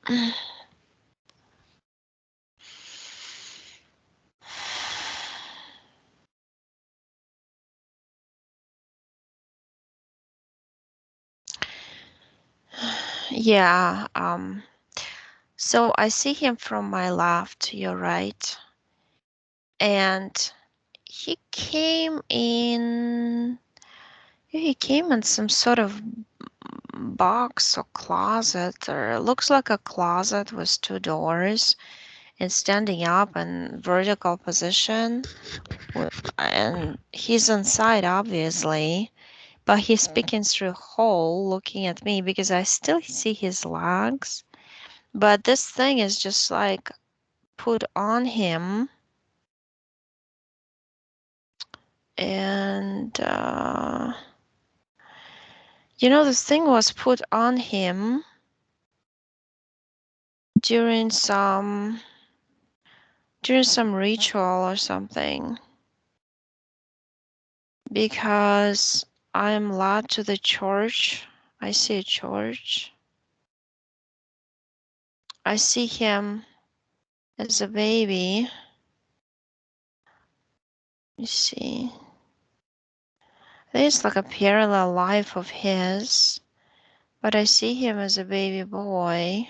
And yeah, so I see him from my left to your right, and he came in some sort of box or closet, or it looks like a closet with two doors, and standing up in vertical position, and he's inside obviously, but he's peeking through a hole looking at me because I still see his legs, but this thing is just like put on him. And this thing was put on him during some ritual or something, because I'm led to the church. I see a church. I see him as a baby. You see, there's like a parallel life of his, but I see him as a baby boy,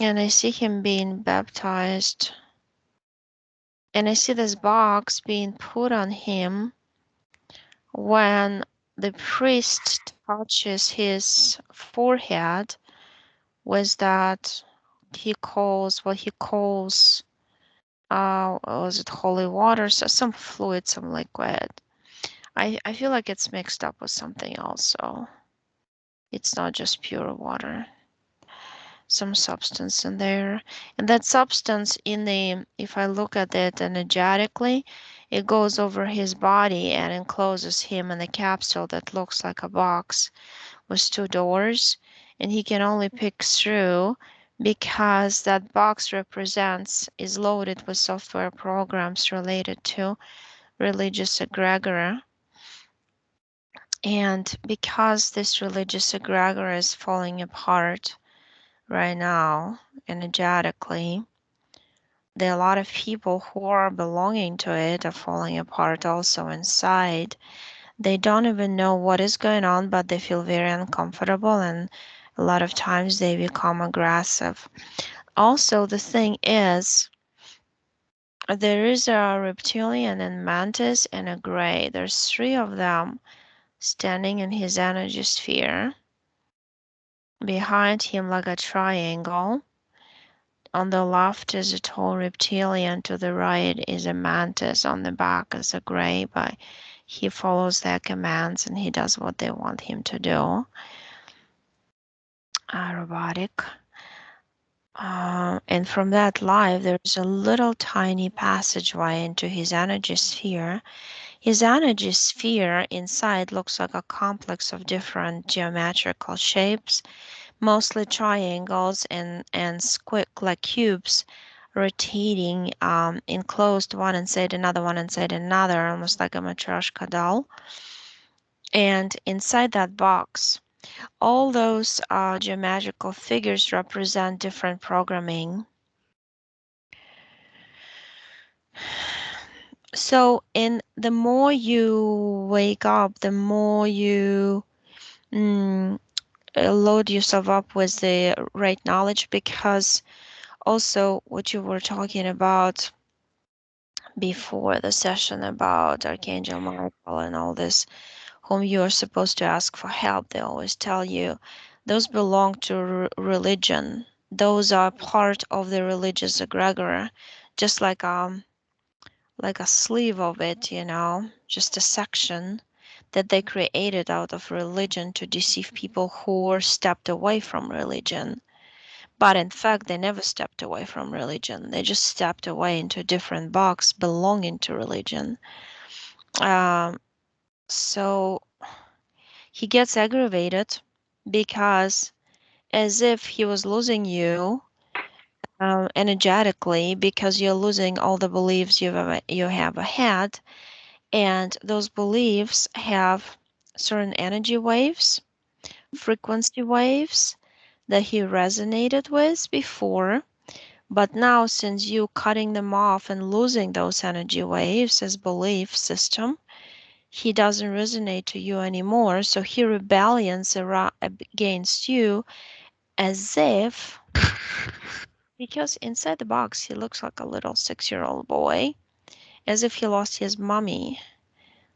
and I see him being baptized, and I see this box being put on him when the priest touches his forehead with that what he calls was it holy water, so some fluid, some liquid. I feel like it's mixed up with something else, so it's not just pure water, some substance in there. And that substance if I look at it energetically, it goes over his body and encloses him in a capsule that looks like a box with two doors, and he can only pick through because that box is loaded with software programs related to religious egregore. And because this religious egregore is falling apart right now energetically, there are a lot of people who are belonging to it are falling apart also inside. They don't even know what is going on, but they feel very uncomfortable, and a lot of times they become aggressive. Also, the thing is, there is a reptilian and mantis and a gray. There's three of them standing in his energy sphere. Behind him, like a triangle. On the left is a tall reptilian, to the right is a mantis, on the back is a gray, but he follows their commands and he does what they want him to do. Robotic. And from that life, there's a little tiny passageway into his energy sphere. His energy sphere inside looks like a complex of different geometrical shapes, mostly triangles and like cubes, rotating, enclosed one inside another, one inside another, almost like a matryoshka doll. And inside that box, all those geometrical figures represent different programming. So the more you wake up, the more you load yourself up with the right knowledge, because also what you were talking about before the session about Archangel Michael and all this, whom you are supposed to ask for help, they always tell you those belong to religion. Those are part of the religious egregore, just like a sleeve of it, just a section that they created out of religion to deceive people who were stepped away from religion. But in fact, they never stepped away from religion. They just stepped away into a different box belonging to religion. So he gets aggravated because, as if he was losing you energetically, because you're losing all the beliefs you have had, and those beliefs have certain energy waves, frequency waves that he resonated with before. But now, since you cutting them off and losing those energy waves as belief system, he doesn't resonate to you anymore. So he rebellions against you as if, because inside the box he looks like a little 6-year-old boy, as if he lost his mommy.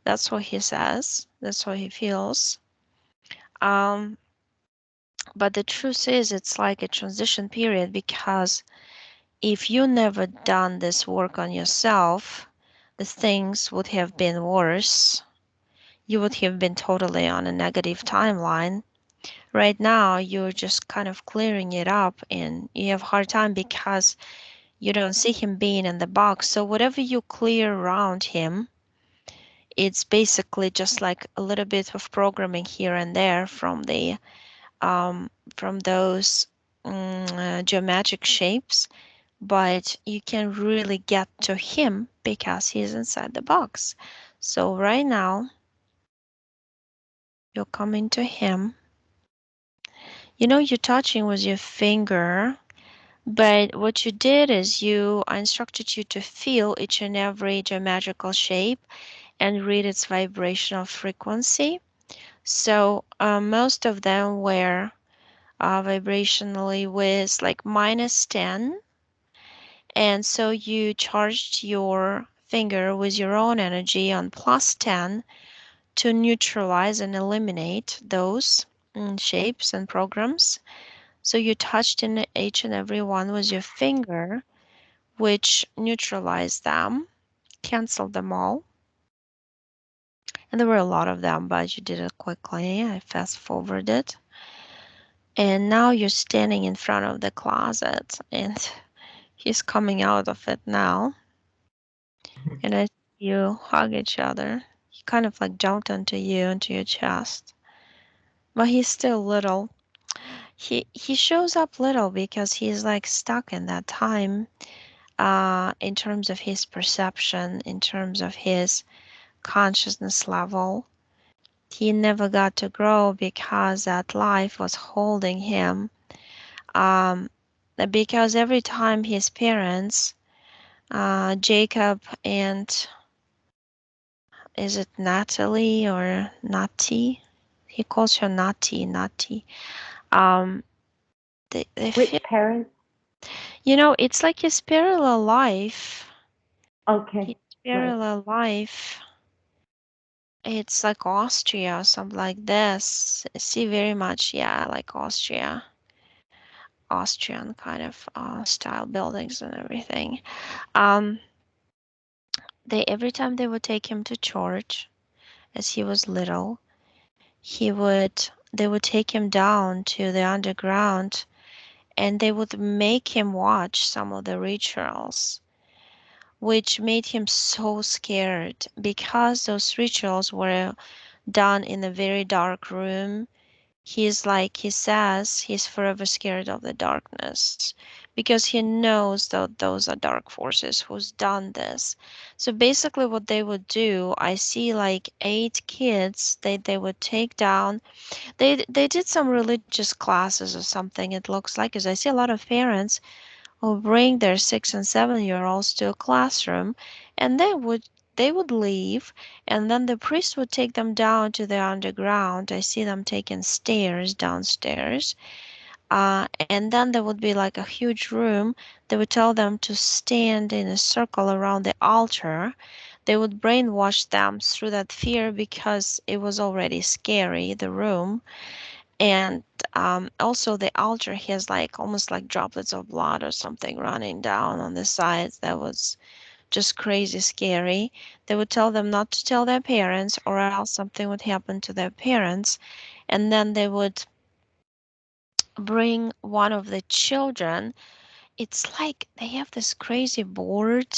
That's what he says. That's what he feels. Um, but the truth is, it's like a transition period, because if you never done this work on yourself, the things would have been worse. You would have been totally on a negative timeline. Right now, you're just kind of clearing it up, and you have a hard time because you don't see him being in the box. So whatever you clear around him, it's basically just like a little bit of programming here and there from those geometric shapes, but you can really get to him because he's inside the box. So right now, you're coming to him. You know, you're touching with your finger, but what you did is I instructed you to feel each and every geometrical shape and read its vibrational frequency. So most of them were vibrationally with like -10. And so you charged your finger with your own energy on +10 to neutralize and eliminate those shapes and programs. So you touched in each and every one with your finger, which neutralized them, canceled them all. And there were a lot of them, but you did it quickly. I fast forwarded. And now you're standing in front of the closet, and he's coming out of it now. And I see you hug each other. He kind of like jumped onto you, into your chest. But he's still little. He shows up little because he's like stuck in that time, in terms of his perception, in terms of his consciousness level. He never got to grow because that life was holding him. Um, because every time his parents, Jacob and, is it Natalie or Nati? He calls her Nati. Um, they Which feel, parents? it's like his parallel life. Okay, His right. parallel life. It's like Austria or something like this. I see very much, yeah, like Austrian kind of style buildings and everything. Um, they every time they would take him to church as he was little, they would take him down to the underground, and they would make him watch some of the rituals, which made him so scared because those rituals were done in a very dark room. He says he's forever scared of the darkness because he knows that those are dark forces who's done this. So basically what they would do, I see like 8 kids they would take down. They did some religious classes or something, it looks like, because I see a lot of parents who bring their 6 and 7-year-olds to a classroom, and they would leave, and then the priest would take them down to the underground. I see them taking stairs downstairs, and then there would be like a huge room. They would tell them to stand in a circle around the altar. They would brainwash them through that fear because it was already scary, the room. And also the altar has like almost like droplets of blood or something running down on the sides. That was just crazy scary. They would tell them not to tell their parents, or else something would happen to their parents. And then they would bring one of the children. It's like they have this crazy board.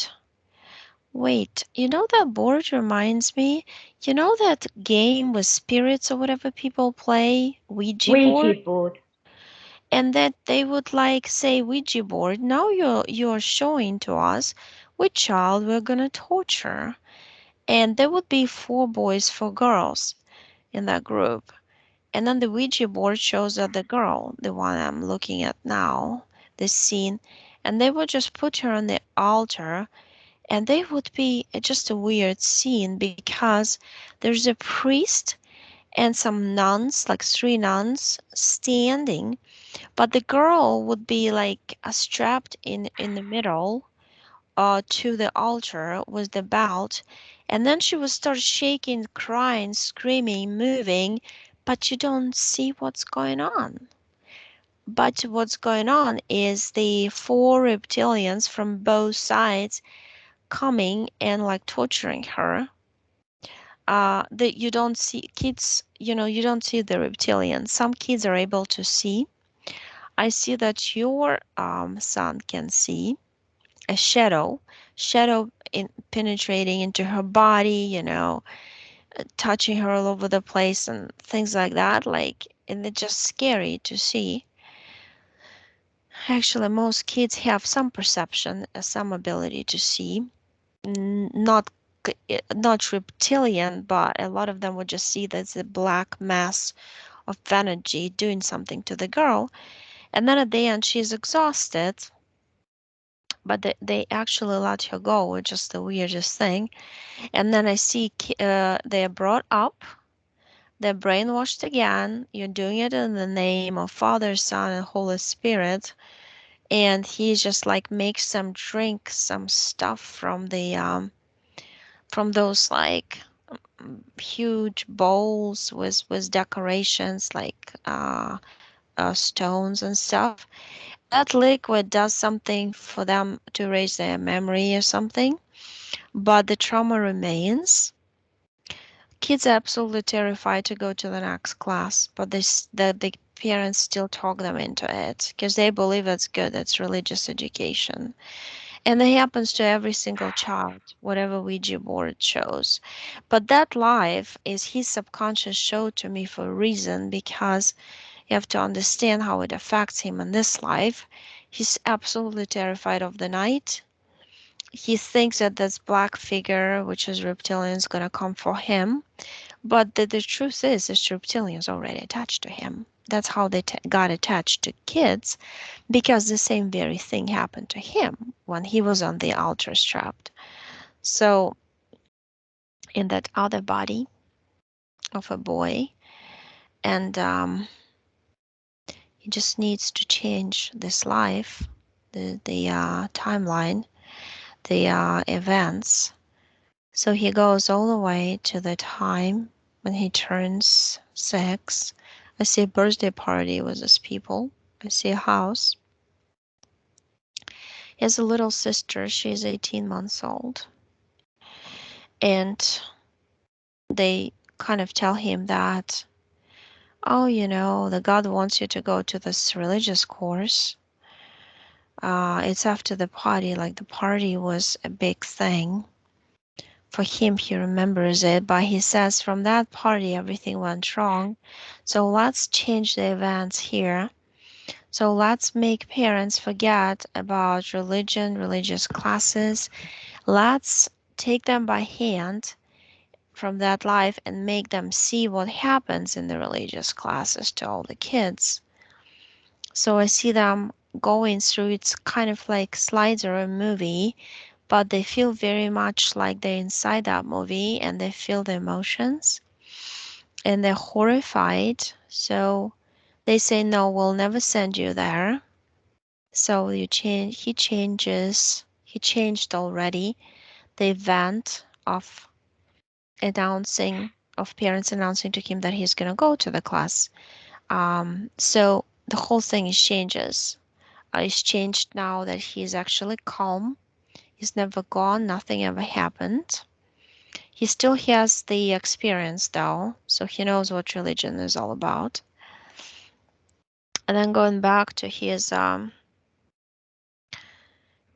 Wait, that board reminds me, that game with spirits or whatever people play, Ouija Ouija board? board. And that they would like say, Ouija board, now you're showing to us which child we're gonna torture. And there would be 4 boys, 4 girls in that group. And then the Ouija board shows that the girl, the one I'm looking at now, this scene, and they would just put her on the altar, and they would be just a weird scene because there's a priest and some nuns, like 3 nuns, standing, but the girl would be like strapped in the middle to the altar with the belt, and then she would start shaking, crying, screaming, moving, but you don't see what's going on. But what's going on is the 4 reptilians from both sides coming and like torturing her. That you don't see kids, you don't see the reptilians. Some kids are able to see. I see that your son can see a shadow penetrating into her body, touching her all over the place and things like that. Like, and it's just scary to see. Actually, most kids have some perception, some ability to see. Not reptilian, but a lot of them would just see there's a black mass of energy doing something to the girl. And then at the end, she's exhausted, but they actually let her go, which is the weirdest thing. And then I see they're brought up, they're brainwashed again. You're doing it in the name of Father, Son, and Holy Spirit. And he just like makes them drink some stuff from those like huge bowls with decorations like stones and stuff. That liquid does something for them to raise their memory or something, but the trauma remains. Kids are absolutely terrified to go to the next class, but the parents still talk them into it because they believe it's good. It's religious education. And it happens to every single child, whatever Ouija board shows. But that life is his subconscious show to me for a reason, because you have to understand how it affects him in this life. He's absolutely terrified of the night. He thinks that this black figure, which is reptilian, is going to come for him. But the truth is, this reptilian is already attached to him. That's how they got attached to kids, because the same very thing happened to him when he was on the altar strapped. So, in that other body of a boy, and he just needs to change this life, the timeline, the events. So he goes all the way to the time when he turns 6. I see a birthday party with his people. I see a house. He has a little sister. She's 18 months old. And they kind of tell him that, oh, the God wants you to go to this religious course. It's after the party, like the party was a big thing. For him, he remembers it, but he says from that party everything went wrong. So let's change the events here. So let's make parents forget about religion, religious classes. Let's take them by hand from that life and make them see what happens in the religious classes to all the kids. So I see them going through, it's kind of like slides or a movie, but they feel very much like they're inside that movie, and they feel the emotions and they're horrified. So they say, no, we'll never send you there. So he changed already the event announcing of parents announcing to him that he's going to go to the class. So the whole thing is changes. It's changed now that he's actually calm. He's never gone. Nothing ever happened. He still has the experience though, so he knows what religion is all about. And then going back to his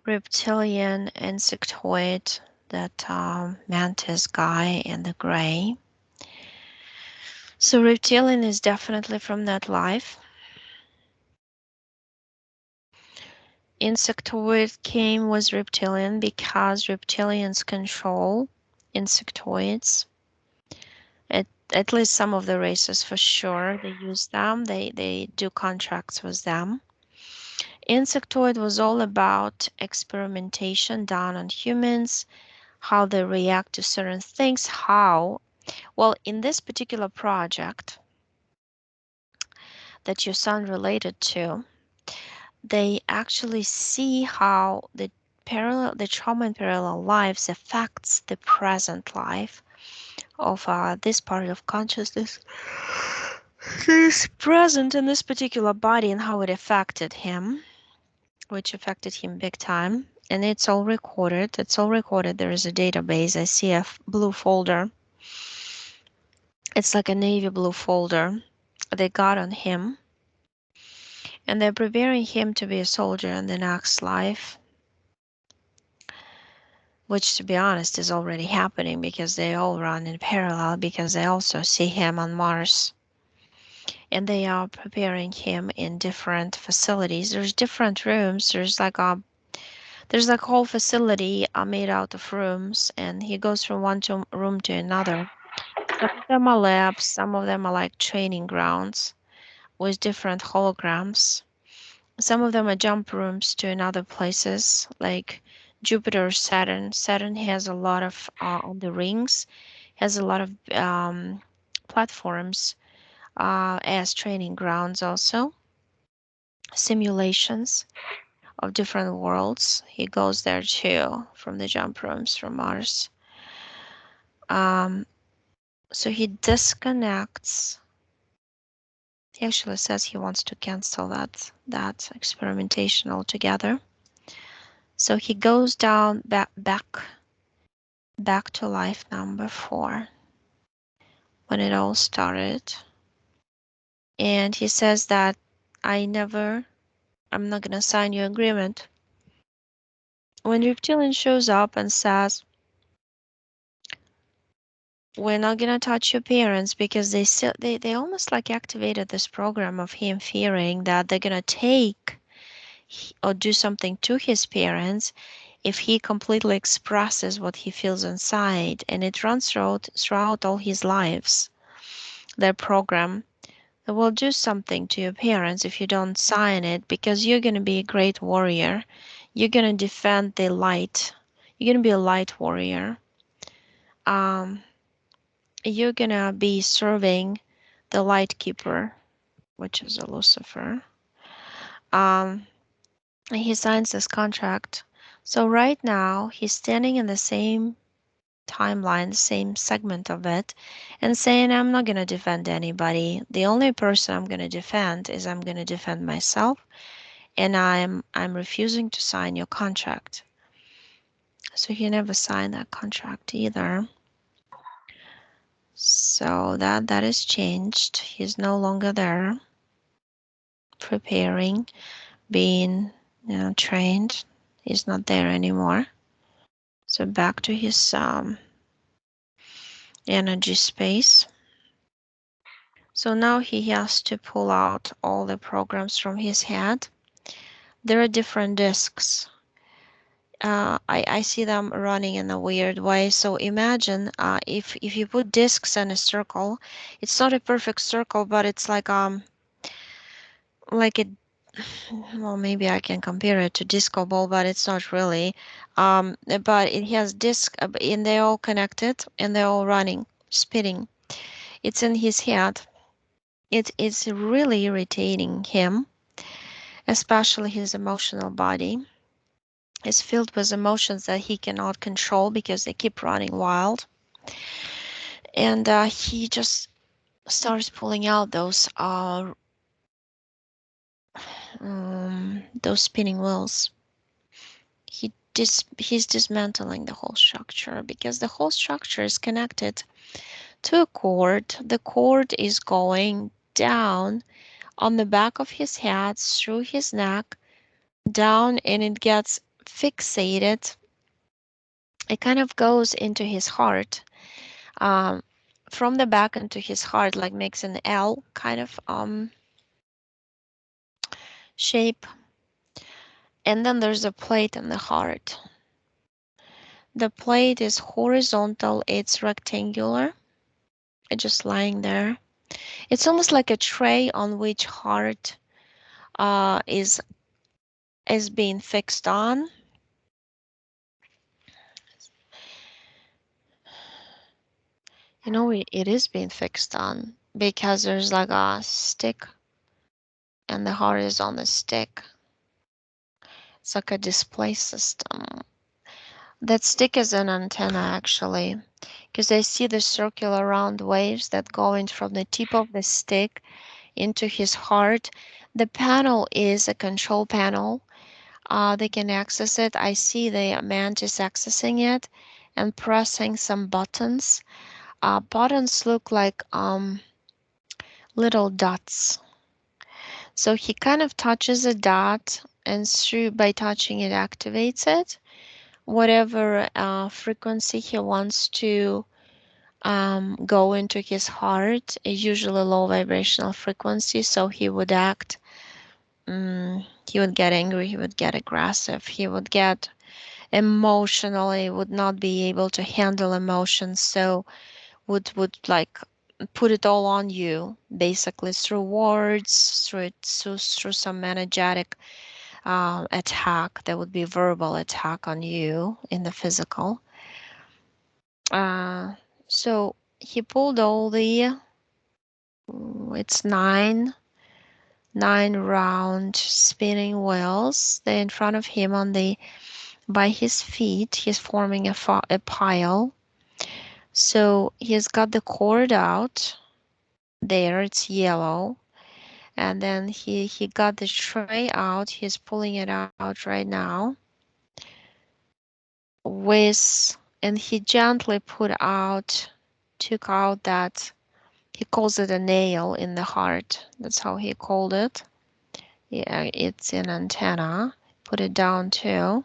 reptilian insectoid, that mantis guy in the gray. So reptilian is definitely from that life. Insectoid came with reptilian because reptilians control insectoids. At least some of the races for sure, they use them. They do contracts with them. Insectoid was all about experimentation done on humans, how they react to certain things, well, in this particular project that your son related to, they actually see how the trauma in parallel lives affects the present life of this part of consciousness that is present in this particular body and how it affected him, which affected him big time. And it's all recorded. It's all recorded. There is a database. I see a blue folder. It's like a navy blue folder they got on him. And they're preparing him to be a soldier in the next life, which, to be honest, is already happening because they all run in parallel, because they also see him on Mars. And they are preparing him in different facilities. There's different rooms. There's like a whole facility made out of rooms, and he goes from one room to another. Some of them are labs, some of them are like training grounds with different holograms. Some of them are jump rooms to another places, like Jupiter, Saturn. Saturn has a lot of on the rings, has a lot of platforms as training grounds, also simulations of different worlds. He goes there too from the jump rooms from Mars. So he disconnects. He actually says he wants to cancel that experimentation altogether. So he goes down back to life number 4 when it all started. And he says that I'm not gonna sign your agreement. When Reptilian shows up and says, we're not gonna touch your parents, because they almost like activated this program of him fearing that they're gonna take or do something to his parents if he completely expresses what he feels inside, and it runs throughout all his lives. Their program, they will do something to your parents if you don't sign it, because you're gonna be a great warrior. You're gonna defend the light. You're gonna be a light warrior. You're gonna be serving the light keeper, which is a Lucifer. He signs this contract. So right now he's standing in the same timeline, the same segment of it, and saying, I'm not gonna defend anybody. The only person I'm gonna defend is I'm gonna defend myself, and I'm refusing to sign your contract. So he never signed that contract either. So that is changed. He's no longer there preparing, being trained. He's not there anymore. So back to his energy space. So now he has to pull out all the programs from his head. There are different discs. I see them running in a weird way. So imagine if you put discs in a circle, it's not a perfect circle, but it's like a well, maybe I can compare it to disco ball, but it's not really. But it has disc, and they're all connected, and they're all running, spinning. It's in his head. It's really irritating him, especially his emotional body. Is filled with emotions that he cannot control because they keep running wild. And he just starts pulling out those spinning wheels. He's dismantling the whole structure, because the whole structure is connected to a cord. The cord is going down on the back of his head, through his neck, down, and it gets fixated. It kind of goes into his heart, from the back into his heart, like makes an L kind of shape. And then there's a plate in the heart. The plate is horizontal, it's rectangular, just lying there. It's almost like a tray on which heart is being fixed on. You know, it is being fixed on because there's like a stick and the heart is on the stick. It's like a display system. That stick is an antenna actually, because I see the circular round waves that go in from the tip of the stick into his heart. The panel is a control panel. They can access it. I see the mantis accessing it and pressing some buttons. Buttons look like little dots. So he kind of touches a dot, and by touching it activates it. Whatever frequency he wants to go into his heart is usually low vibrational frequency, so he would act. He would get angry. He would get aggressive. He would get emotionally. Would not be able to handle emotions. So would like put it all on you, basically through words, through some energetic attack. There would be verbal attack on you in the physical. Uh, so he pulled all the, it's nine round spinning wheels. They're in front of him by his feet. He's forming a pile. So he's got the cord out there. It's yellow. And then he got the tray out. He's pulling it out right now. And he gently took out that, he calls it a nail in the heart. That's how he called it. Yeah, it's an antenna. Put it down too.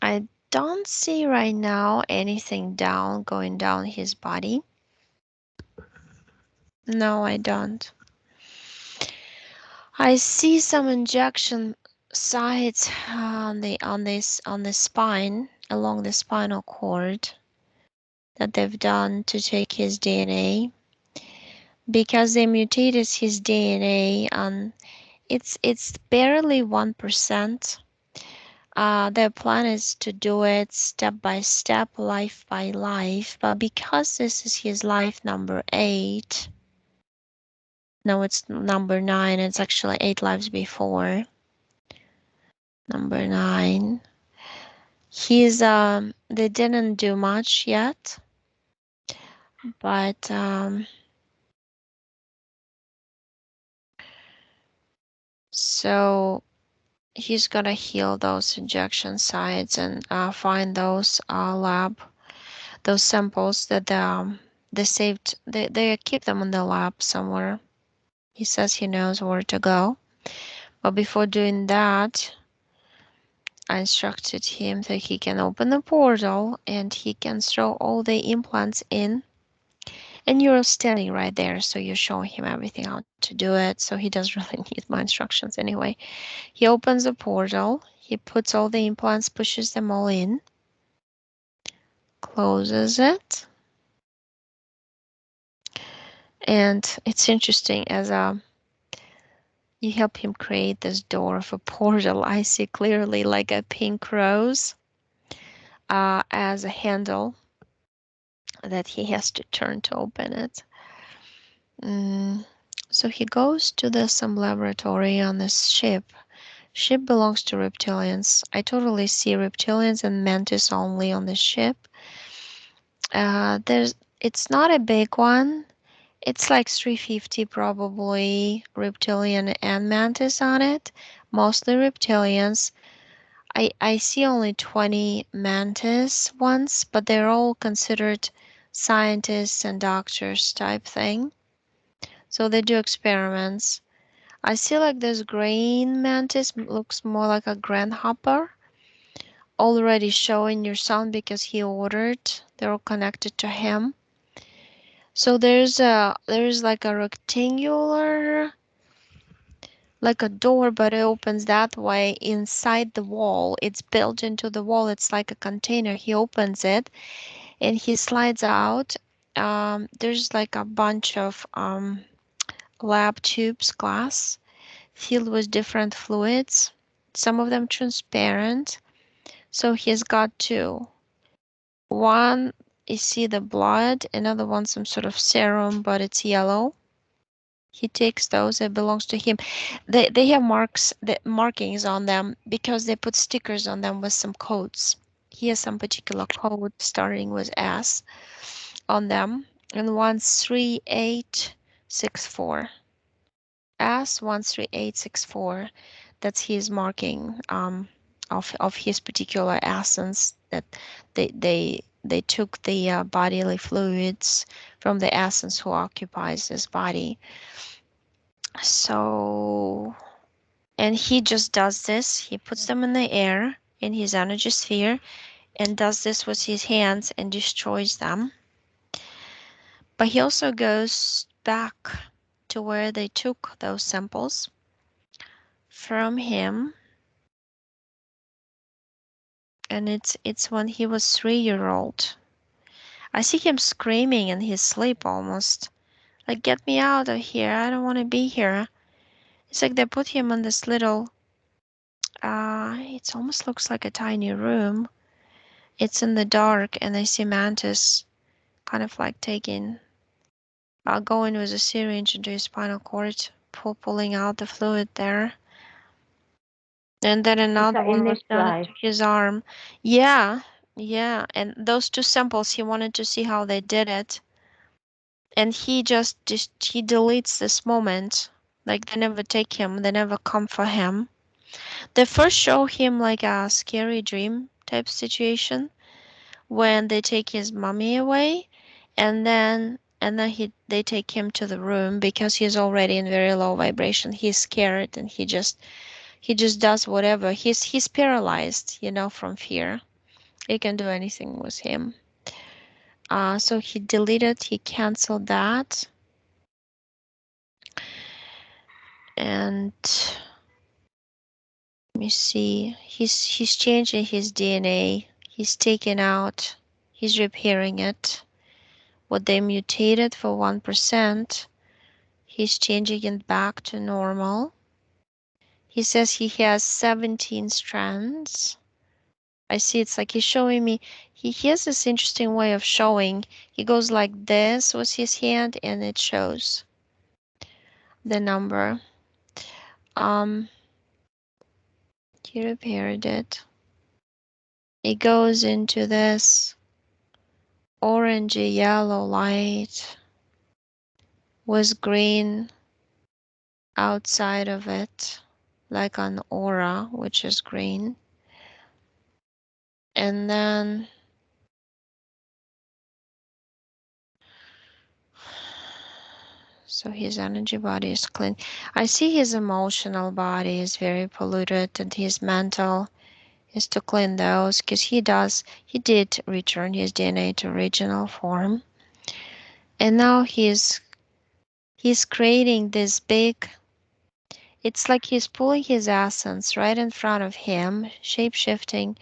I don't see right now anything going down his body. No, I don't. I see some injection sites on the spine, along the spinal cord, that they've done to take his DNA, because they mutated his DNA on, it's barely 1%. Their plan is to do it step by step, life by life, but because this is his life number 8, no, it's number 9, it's actually 8 lives before. Number 9. They didn't do much yet, but so he's gonna heal those injection sites and find those those samples that they saved. They keep them in the lab somewhere. He says he knows where to go, but before doing that, I instructed him that he can open the portal and he can throw all the implants in. And you're standing right there, so you're showing him everything how to do it, so he doesn't really need my instructions anyway. He opens the portal, he puts all the implants, pushes them all in, closes it. And it's interesting, as you help him create this door of a portal, I see clearly like a pink rose as a handle that he has to turn to open it. So he goes to some laboratory on this ship. Ship belongs to reptilians. I totally see reptilians and mantis only on the ship. It's not a big one. It's like 350 probably reptilian and mantis on it. Mostly reptilians. I see only 20 mantis ones, but they're all considered scientists and doctors type thing. So they do experiments. I see like this green mantis looks more like a grasshopper, already showing your son because he ordered. They're all connected to him. So there's like a rectangular, like a door, but it opens that way inside the wall. It's built into the wall. It's like a container. He opens it, and he slides out. There's like a bunch of lab tubes, glass, filled with different fluids, some of them transparent. So he's got two. One, you see the blood, another one some sort of serum, but it's yellow. He takes those, it belongs to him. They have markings on them because they put stickers on them with some codes. He has some particular code starting with S on them, and 13864. S13864. That's his marking of his particular essence, that they took the bodily fluids from the essence who occupies his body. So, and he just does this. He puts them in the air in his energy sphere and does this with his hands and destroys them. But he also goes back to where they took those samples from him, and it's when he was 3-year-old. I see him screaming in his sleep almost, like, get me out of here, I don't want to be here. It's like they put him in this little, it almost looks like a tiny room. It's in the dark, and I see Mantis kind of like going with a syringe into his spinal cord, pulling out the fluid there. And then another one was done into his arm. Yeah, yeah. And those two samples, he wanted to see how they did it. And he he deletes this moment. Like, they never take him, they never come for him. They first show him like a scary dream type situation when they take his mommy away, and then they take him to the room because he's already in very low vibration. He's scared, and he just does whatever. He's paralyzed, from fear. You can do anything with him. So he canceled that. And let me see. He's changing his DNA. He's taking out, he's repairing it. What they mutated for 1%, he's changing it back to normal. He says he has 17 strands. I see it's like he's showing me, he has this interesting way of showing. He goes like this with his hand, and it shows the number. He repaired it. It goes into this orangey yellow light with green outside of it, like an aura, which is green. And then so his energy body is clean. I see his emotional body is very polluted, and his mental is to clean those, because he did return his DNA to original form. And now he's creating this big, it's like he's pulling his essence right in front of him, shape-shifting,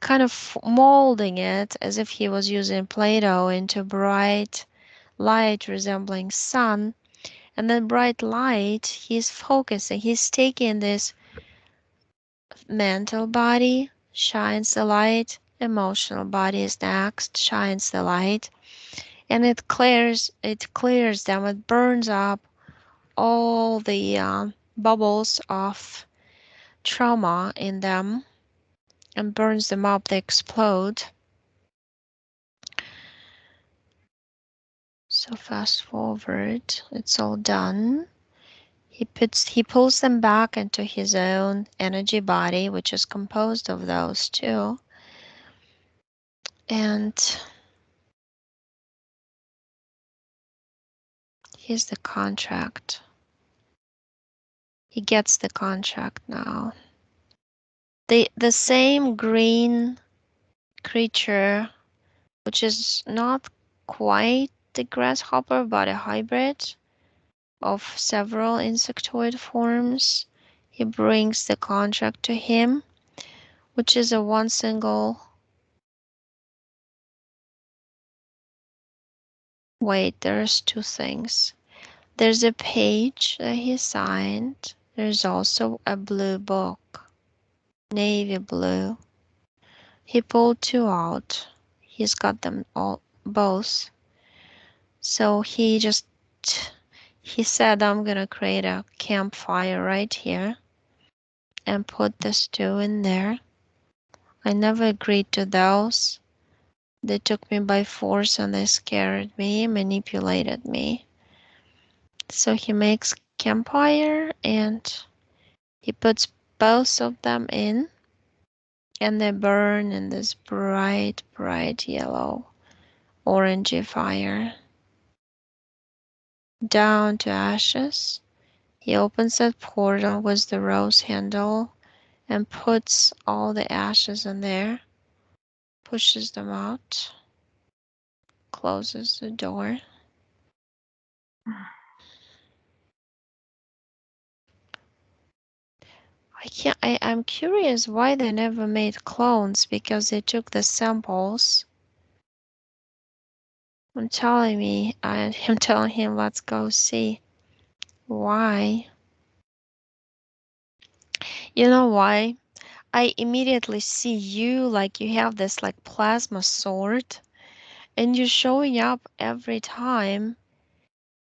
kind of molding it as if he was using Play-Doh into bright light resembling sun. And then bright light, he's focusing, he's taking this mental body, shines the light, emotional body is next, shines the light, and it clears them, it burns up all the bubbles of trauma in them and burns them up, they explode. So fast forward, it's all done. He pulls them back into his own energy body, which is composed of those two. And here's the contract. He gets the contract now. The same green creature, which is not quite the grasshopper, but a hybrid of several insectoid forms. He brings the contract to him, which is a one single Wait, there's two things. There's a page that he signed. There's also a blue book, navy blue. He pulled two out. He's got them all, both. So he said, I'm gonna create a campfire right here and put this two in there. I never agreed to those. They took me by force and they scared me, manipulated me. So he makes campfire and he puts both of them in and they burn in this bright, bright yellow, orangey fire. Down to ashes. He opens that portal with the rose handle and puts all the ashes in there, pushes them out, closes the door. I'm curious why they never made clones, because they took the samples. I'm telling him, let's go see. Why? You know why? I immediately see you like you have this like plasma sword and you're showing up every time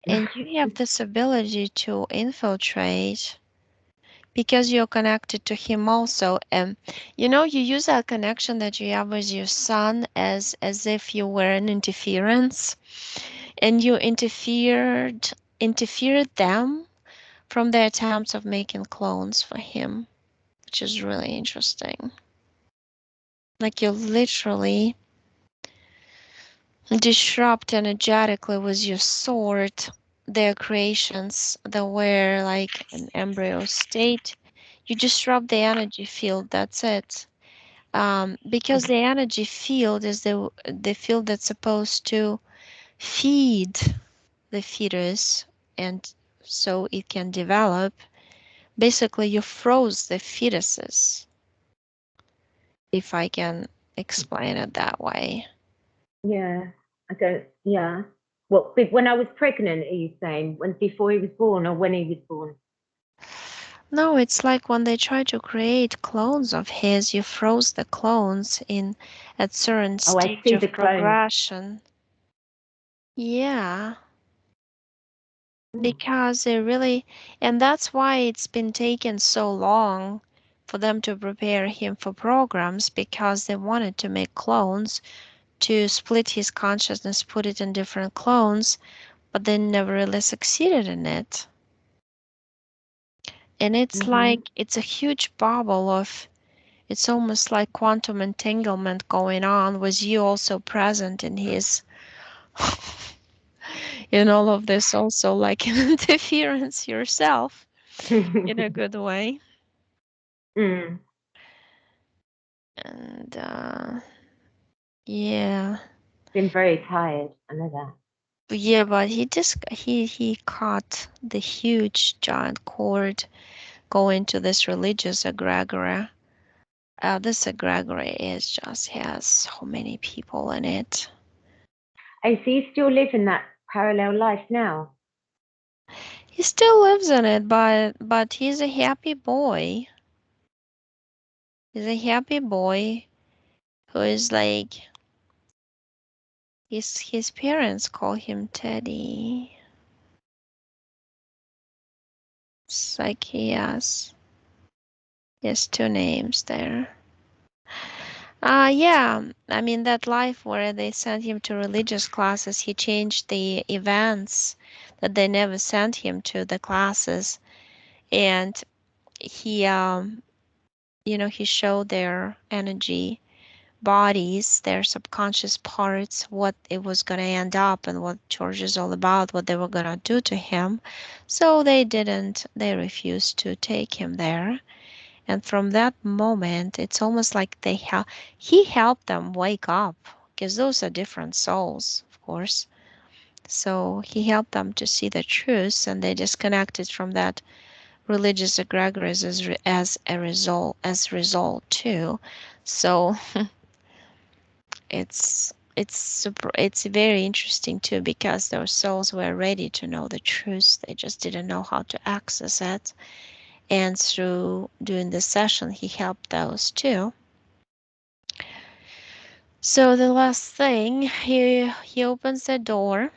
and you have this ability to infiltrate because you're connected to him also. And you know, you use that connection that you have with your son as if you were an interference and you interfered them from the attempts of making clones for him, which is really interesting. Like you literally disrupt energetically with your sword their creations that were like an embryo state. You disrupt the energy field, that's it. Because the energy field is the field that's supposed to feed the fetus and so it can develop. Basically, you froze the fetuses, if I can explain it that way. Yeah, I don't. Yeah. Well, when I was pregnant, are you saying when before he was born or when he was born? No, it's like when they try to create clones of his, you froze the clones in at certain Oh, I stage see of the clones. progression. Yeah, Mm. because they really, and that's why it's been taken so long for them to prepare him for programs, because they wanted to make clones to split his consciousness, put it in different clones, but they never really succeeded in it. And it's Mhm. like it's a huge bubble of, it's almost like quantum entanglement going on with you also present in his in all of this, also like an interference yourself in a good way. Mm. And yeah. Been very tired. I know that. Yeah, but he caught the huge giant cord going to this religious egregore. This egregore is just has so many people in it. Oh, so you still live in that parallel life now? He still lives in it, but he's a happy boy. He's a happy boy who is like his parents call him Teddy. It's like he has two names there. Yeah, I mean that life where they sent him to religious classes, he changed the events that they never sent him to the classes, and he he showed their energy bodies, their subconscious parts, what it was going to end up and what church is all about, what they were going to do to him. So they refused to take him there. And from that moment, it's almost like he helped them wake up, because those are different souls, of course. So he helped them to see the truth, and they disconnected from that religious egregores as a result too. So it's it's very interesting too, because those souls were ready to know the truth. They just didn't know how to access it. And through doing this session, he helped those too. So the last thing, he opens the door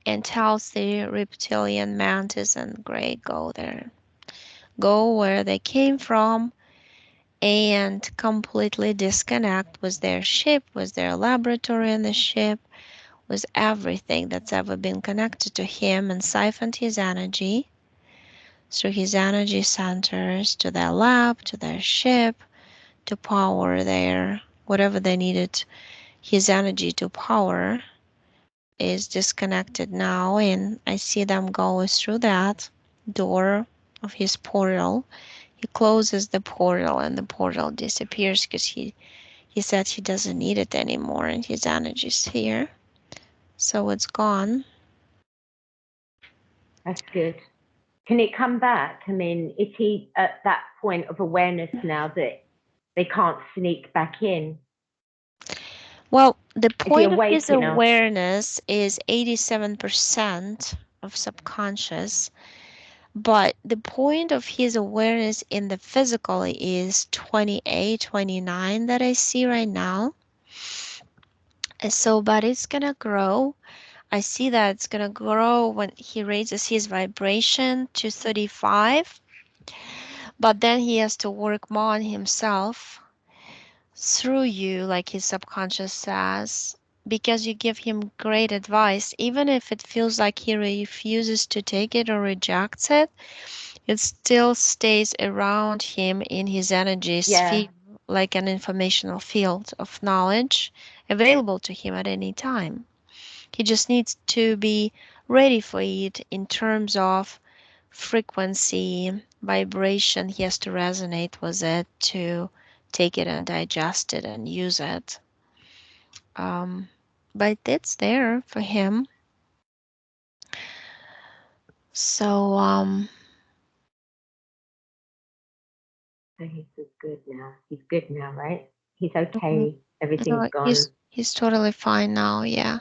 and tells the reptilian, mantis, and gray go there, go where they came from, and completely disconnect with their ship, with their laboratory in the ship, with everything that's ever been connected to him, and siphoned his energy through his energy centers to their lab, to their ship, to power their whatever they needed his energy to power is disconnected now, and I see them go through that door of his portal. He closes the portal and the portal disappears because he said he doesn't need it anymore and his energy is here. So it's gone. That's good. Can it come back? I mean, is he at that point of awareness now that they can't sneak back in? Well, the Is he point of his awake enough? awareness is 87% of subconscious, but the point of his awareness in the physical is 28, 29 that I see right now. So, but it's gonna grow. I see that it's gonna grow when he raises his vibration to 35, but then he has to work more on himself through you, like his subconscious says, because you give him great advice. Even if it feels like he refuses to take it or rejects it, it still stays around him in his energy sphere, Yeah. like an informational field of knowledge available to him at any time. He just needs to be ready for it in terms of frequency, vibration. He has to resonate with it to take it and digest it and use it. Um, but it's there for him. So, So he's good now. He's good now, right? He's mhm. okay. Everything's No, gone. he's totally fine now. Yeah,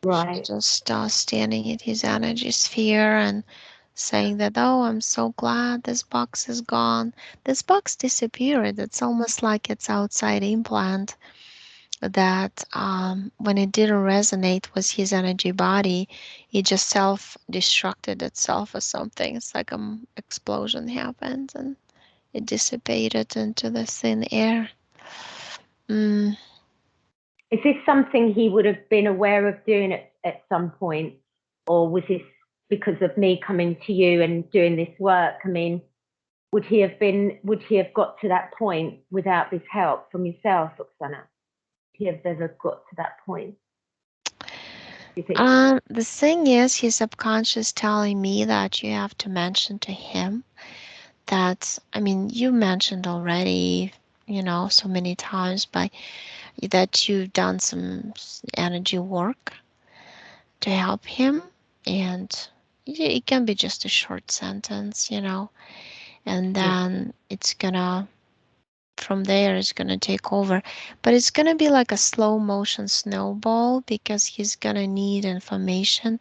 he's Right. just standing in his energy sphere and saying that, oh, I'm so glad this box is gone. This box disappeared. It's almost like it's outside implant that when it didn't resonate with his energy body, it just self-destructed itself or something. It's like an explosion happened and it dissipated into the thin air. Mm. Is this something he would have been aware of doing at some point? Or was this because of me coming to you and doing this work? I mean, would he have got to that point without this help from yourself, Oksana? Would he have ever got to that point? Do you think? The thing is, his subconscious telling me that you have to mention to him that, I mean, you mentioned already, so many times, but that you've done some energy work to help him, and it can be just a short sentence, and Yeah. then it's gonna, from there, it's gonna take over. But it's gonna be like a slow motion snowball because he's gonna need information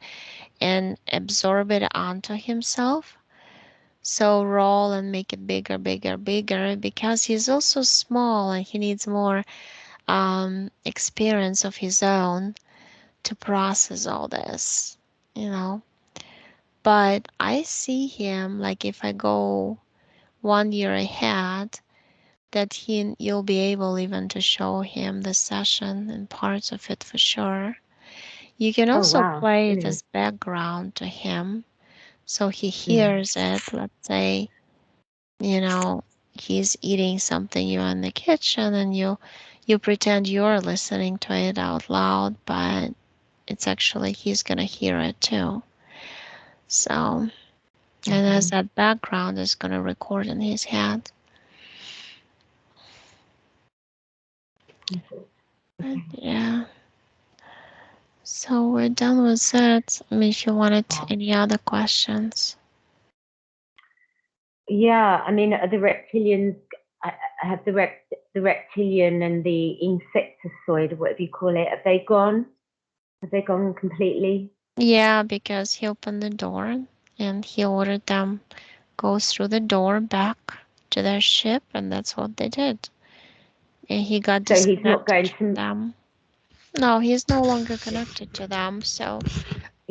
and absorb it onto himself. So roll and make it bigger, bigger, bigger because he's also small and he needs more experience of his own to process all this, you know. But I see him like if I go 1 year ahead, that you'll be able even to show him the session and parts of it for sure. You can Oh also wow. play it Brilliant. as background to him so he Mm. hears it. Let's say, you know, he's eating something, you're in the kitchen and you pretend you're listening to it out loud, but it's actually he's gonna hear it too. So, and as Okay. that background is gonna record in his head. Okay. Yeah. So we're done with that. I mean, if you wanted Wow. any other questions. Yeah, I mean, are the reptilians? I have the reptilian and the insectoid, whatever you call it. Have they gone? Have they gone completely? Yeah, because he opened the door and he ordered them go through the door back to their ship, and that's what they did. And he got So he's not disconnected going from to. them. No, he's no longer connected to them. So,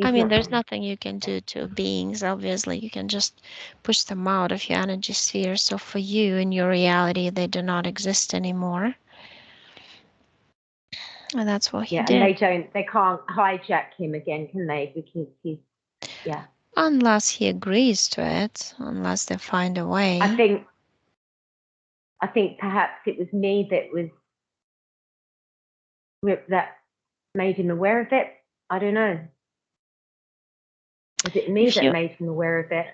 I He's mean, not. there's nothing you can do to beings, obviously. You can just push them out of your energy sphere. So, for you in your reality, they do not exist anymore. And that's what he Yeah, and did. they can't hijack him again, can they? Because he's, yeah. Unless he agrees to it, unless they find a I way. think, I think perhaps it was me that made him aware of it. I don't know. Was it me If that you, made him aware of it?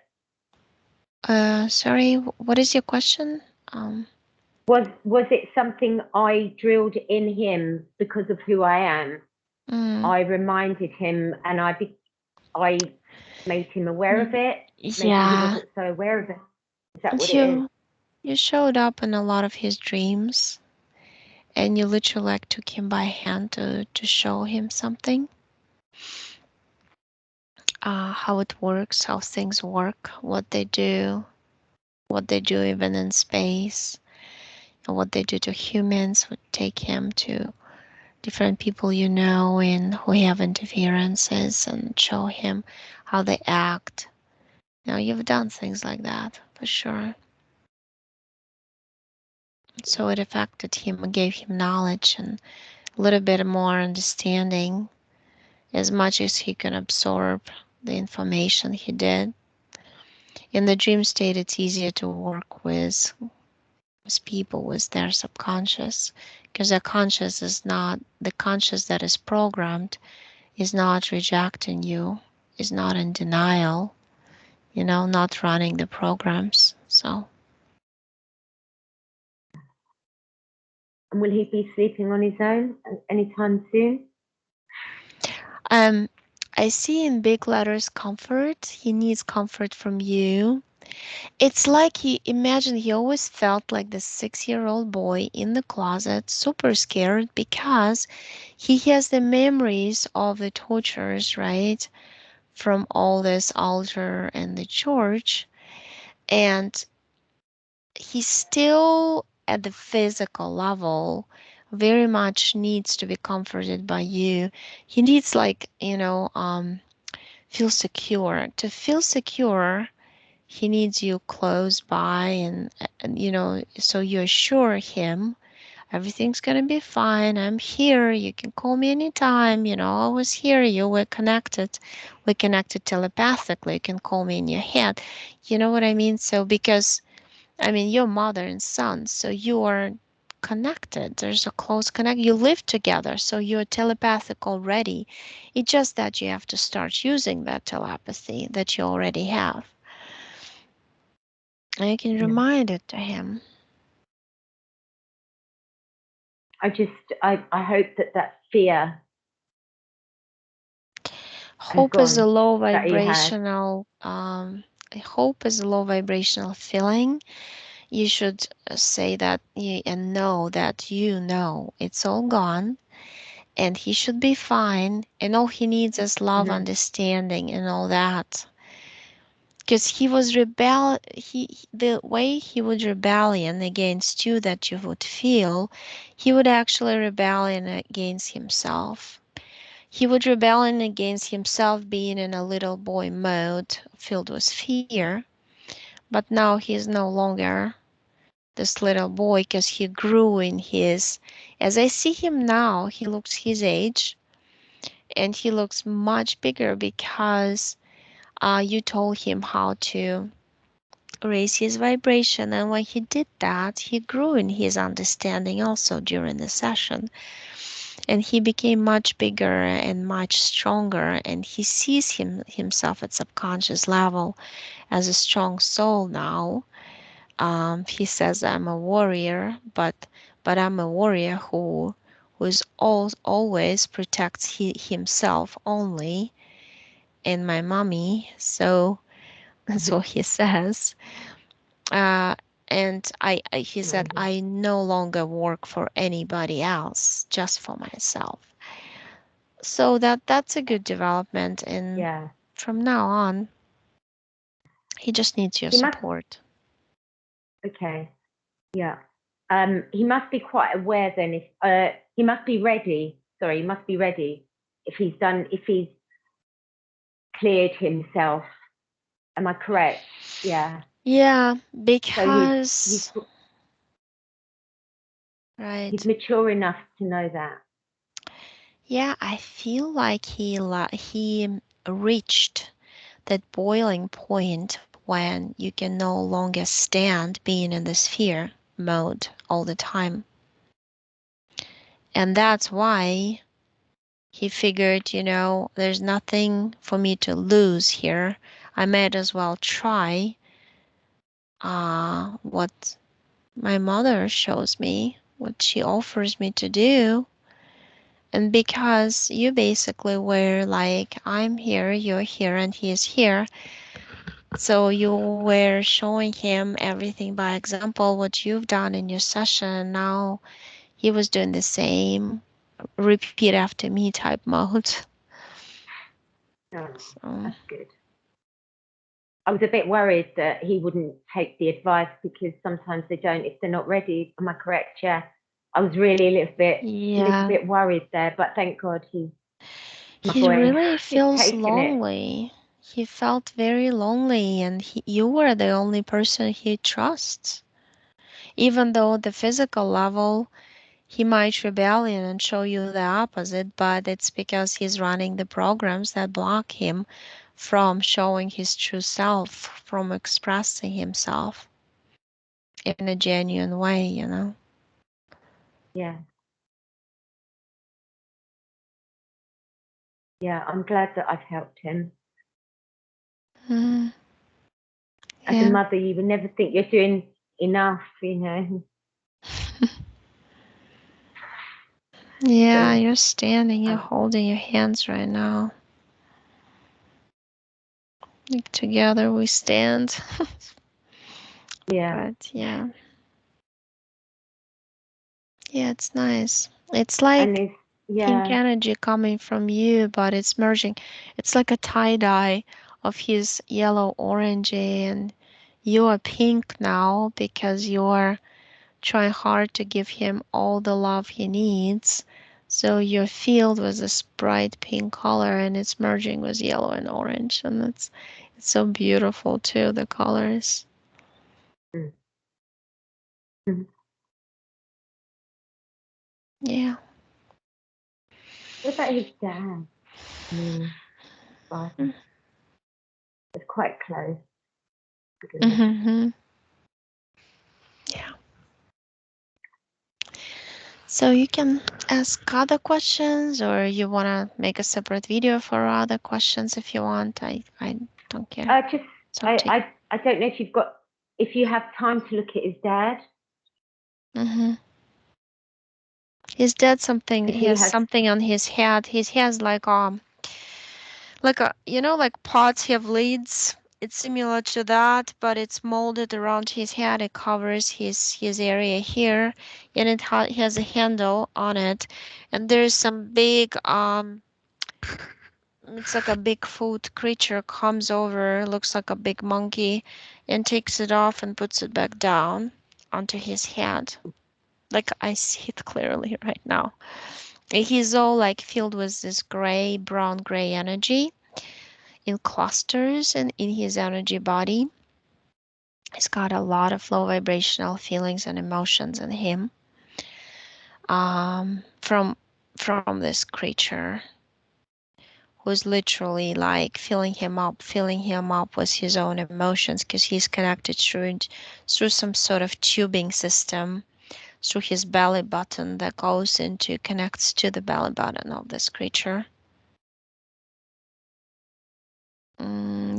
sorry, what is your question? Um, Was it something I drilled in him because of who I am? mm, I reminded him, and I made him aware of mm, it. Maybe he yeah, wasn't so aware of it. Is that what it is? you showed up in a lot of his dreams, and you literally like took him by hand to show him something, how it works, how things work, what they do even in space, and what they do to humans. Would take him to different people you know and who have interferences and show him how they act. Now you've done things like that for sure. So it affected him and gave him knowledge and a little bit more understanding as much as he can absorb the information he did. In the dream state, it's easier to work with people with their subconscious because their conscious is not the conscious that is programmed is not rejecting you, is not in denial, not running the programs. So, And will he be sleeping on his own anytime soon? um, I see in big letters comfort. He needs comfort from you. It's like he always felt like the 6 year old boy in the closet, super scared because he has the memories of the tortures, right? From all this altar and the church. And he still, at the physical level, very much needs to be comforted by you. He needs, like, feel secure. To feel secure, he needs you close by and so you assure him everything's going to be fine. I'm here. You can call me anytime. I always hear you. We're connected. We're connected telepathically. You can call me in your head. You know what I mean? So, because, I mean, you're mother and son, so you are connected. There's a close connect. You live together, so you're telepathic already. It's just that you have to start using that telepathy that you already have. And you can Yeah. remind it to him. I hope that fear has Hope is a gone low that he had. vibrational hope is a low vibrational feeling. You should say that and know that it's all gone and he should be fine and all he needs is love, Mm-hmm. understanding and all that. Because the way he would rebellion against you that you would feel, he would actually rebellion against himself. He would rebel against himself being in a little boy mode filled with fear, but now he's no longer this little boy because he grew in his. As I see him now, he looks his age and he looks much bigger because you told him how to raise his vibration. And when he did that, he grew in his understanding also during the session. And he became much bigger and much stronger and he sees himself at subconscious level as a strong soul now. He says I'm a warrior, but I'm a warrior who is always protects himself only and my mommy. So that's what he says. uh, And he said, I no longer work for anybody else, just for myself. So that's a good development. And Yeah. from now on, he just needs your He must. support. Okay. Yeah. He must be quite aware then. If he must be ready. Sorry, he must be ready if he's cleared himself. Am I correct? Yeah. Yeah, So because he's right. mature enough to know that. Yeah, I feel like he reached that boiling point when you can no longer stand being in this fear mode all the time. And that's why he figured, there's nothing for me to lose here. I might as well try what my mother shows me, what she offers me to do. And because you basically were like, I'm here, you're here, and he is here. So you were showing him everything by example, what you've done in your session. Now he was doing the same, repeat after me type mode. Oh, So, that's good. I was a bit worried that he wouldn't take the advice because sometimes they don't if they're not ready. Am I correct? Yeah. I was really little yeah, bit worried there, but thank God my he boy, really he's feels taken it. lonely. He felt very lonely, and you were the only person he trusts. Even though the physical level, he might rebel and show you the opposite, but it's because he's running the programs that block him from showing his true self, from expressing himself in a genuine way. Yeah. Yeah. I'm glad that I've helped him. Mm, As a yeah. mother, you would never think you're doing enough. Yeah, So, you're standing, you're um, holding your hands right now. Like together we stand. yeah. But yeah. Yeah, it's nice. It's And like it's, pink yeah. energy coming from you, but it's merging. It's like a tie-dye of his yellow orangey, and you are pink now because you're trying hard to give him all the love he needs. So you're filled with this bright pink color, and it's merging with yellow and orange, and it's so beautiful too, the colors. Mm. Mhm. Yeah. What about his dad? Father. It's quite close, isn't it? Mm-hmm. Yeah. So you can ask other questions, or you want to make a separate video for other questions if you want. I don't care. Just, It's up to I don't know if you have time to look at his dad, you. His dad something. because He he has has, something on his head. He has like a like pots have lids. It's similar to that, but it's molded around his head. It covers his area here, and it has a handle on it. And there's some big it's like a Bigfoot creature comes over, looks like a big monkey, and takes it off and puts it back down onto his head. Like I see it clearly right now. He's all like filled with this gray, brown gray energy in clusters and in his energy body. He's got a lot of low vibrational feelings and emotions in him from this creature who's literally like filling him up with his own emotions because he's connected through some sort of tubing system through his belly button that goes into connects to the belly button of this creature.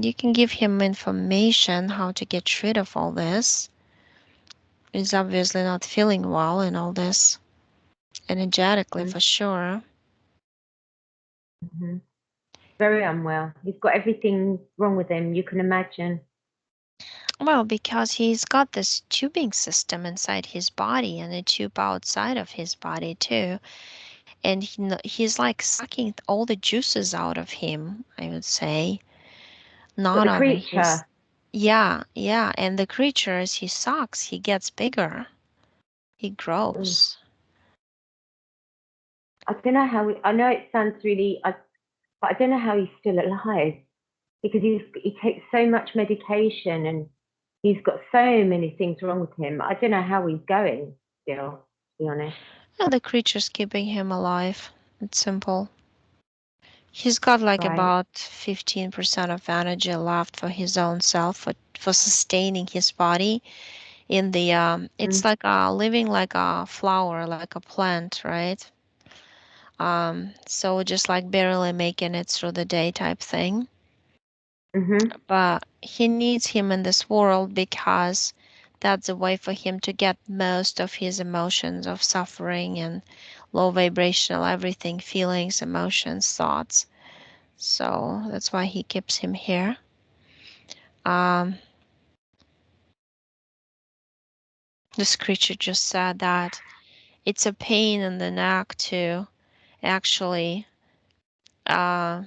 You can give him information how to get rid of all this. He's obviously not feeling well in all this, energetically mm, for sure. very unwell. He's got everything wrong with him you can imagine. Well, because he's got this tubing system inside his body and a tube outside of his body too. And he's like sucking all the juices out of him, I would say. But Not the only his, creature, yeah, yeah. And the creature, as he sucks, he gets bigger. He mm, grows. I don't know how. I know it sounds really, but I don't know how he's still alive because he takes so much medication and he's got so many things wrong with him. I don't know how he's going still, to be honest. And the creature's keeping him alive. It's simple. He's got like Right. about 15% of energy left for his own self, for sustaining his body in the it's Mm, like living like a flower, like a plant, right? So just like barely making it through the day type thing. mm-hmm. But he needs him in this world because that's a way for him to get most of his emotions of suffering and low vibrational everything, feelings, emotions, thoughts. So that's why he keeps him here. Um, this creature just said that it's a pain in the neck to actually, uh,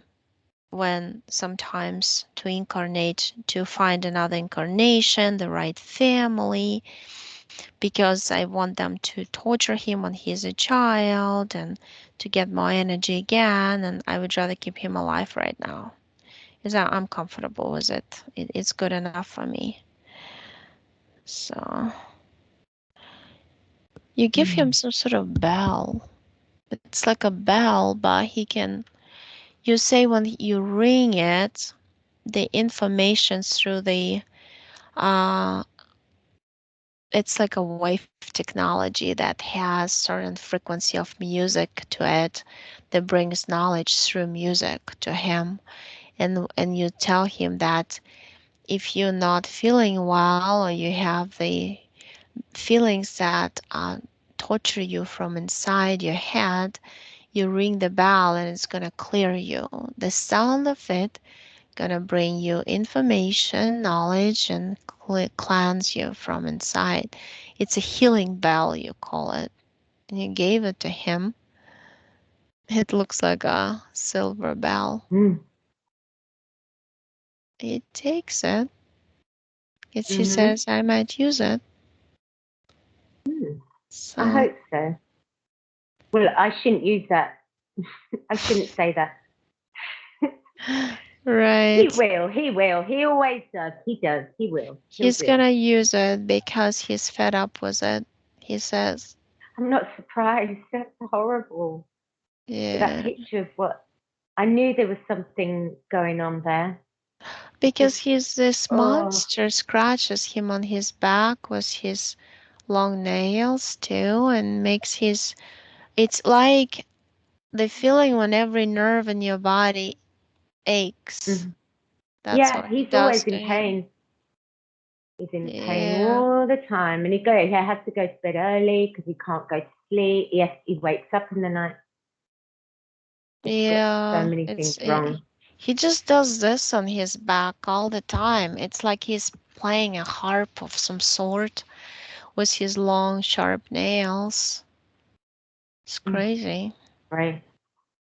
when sometimes to incarnate, to find another incarnation, the right family, because I want them to torture him when he's a child and to get more energy again. And I would rather keep him alive right now. Because I'm comfortable with it. It's good enough for me. So you give him Mm. some sort of bell. It's like a bell, but he can, you say when you ring it, the information through the, uh, it's like a wave technology that has certain frequency of music to it that brings knowledge through music to him. And you tell him that if you're not feeling well or you have the feelings that torture you from inside your head, you ring the bell and it's gonna clear you. The sound of it gonna bring you information, knowledge, and cleanse you from inside. It's a healing bell, you call it. And you gave it to him. It looks like a silver bell. Mm. He takes it. He Mm-hmm. says, I might use it. Mm. I So, hope so. Well, I shouldn't use that. I shouldn't say that. He right. will. He will. He always does. He does. He will. He'll He's do it. gonna use it because he's fed up with it. He says, I'm not surprised. That's horrible. That yeah. picture of what I knew there was something going on there. I just, Because he's this oh, monster scratches him on his back with his long nails too and makes his, it's like the feeling when every nerve in your body aches. mhm. That's Yeah. what he He's always does to in him. pain. He's in pain Yeah. all the time, and he has to go to bed early because he can't go to sleep. Yes, he wakes up in the night. He's got so Yeah. many things It's wrong. he just does this on his back all the time. It's like he's playing a harp of some sort with his long sharp nails. It's Mm, crazy. great,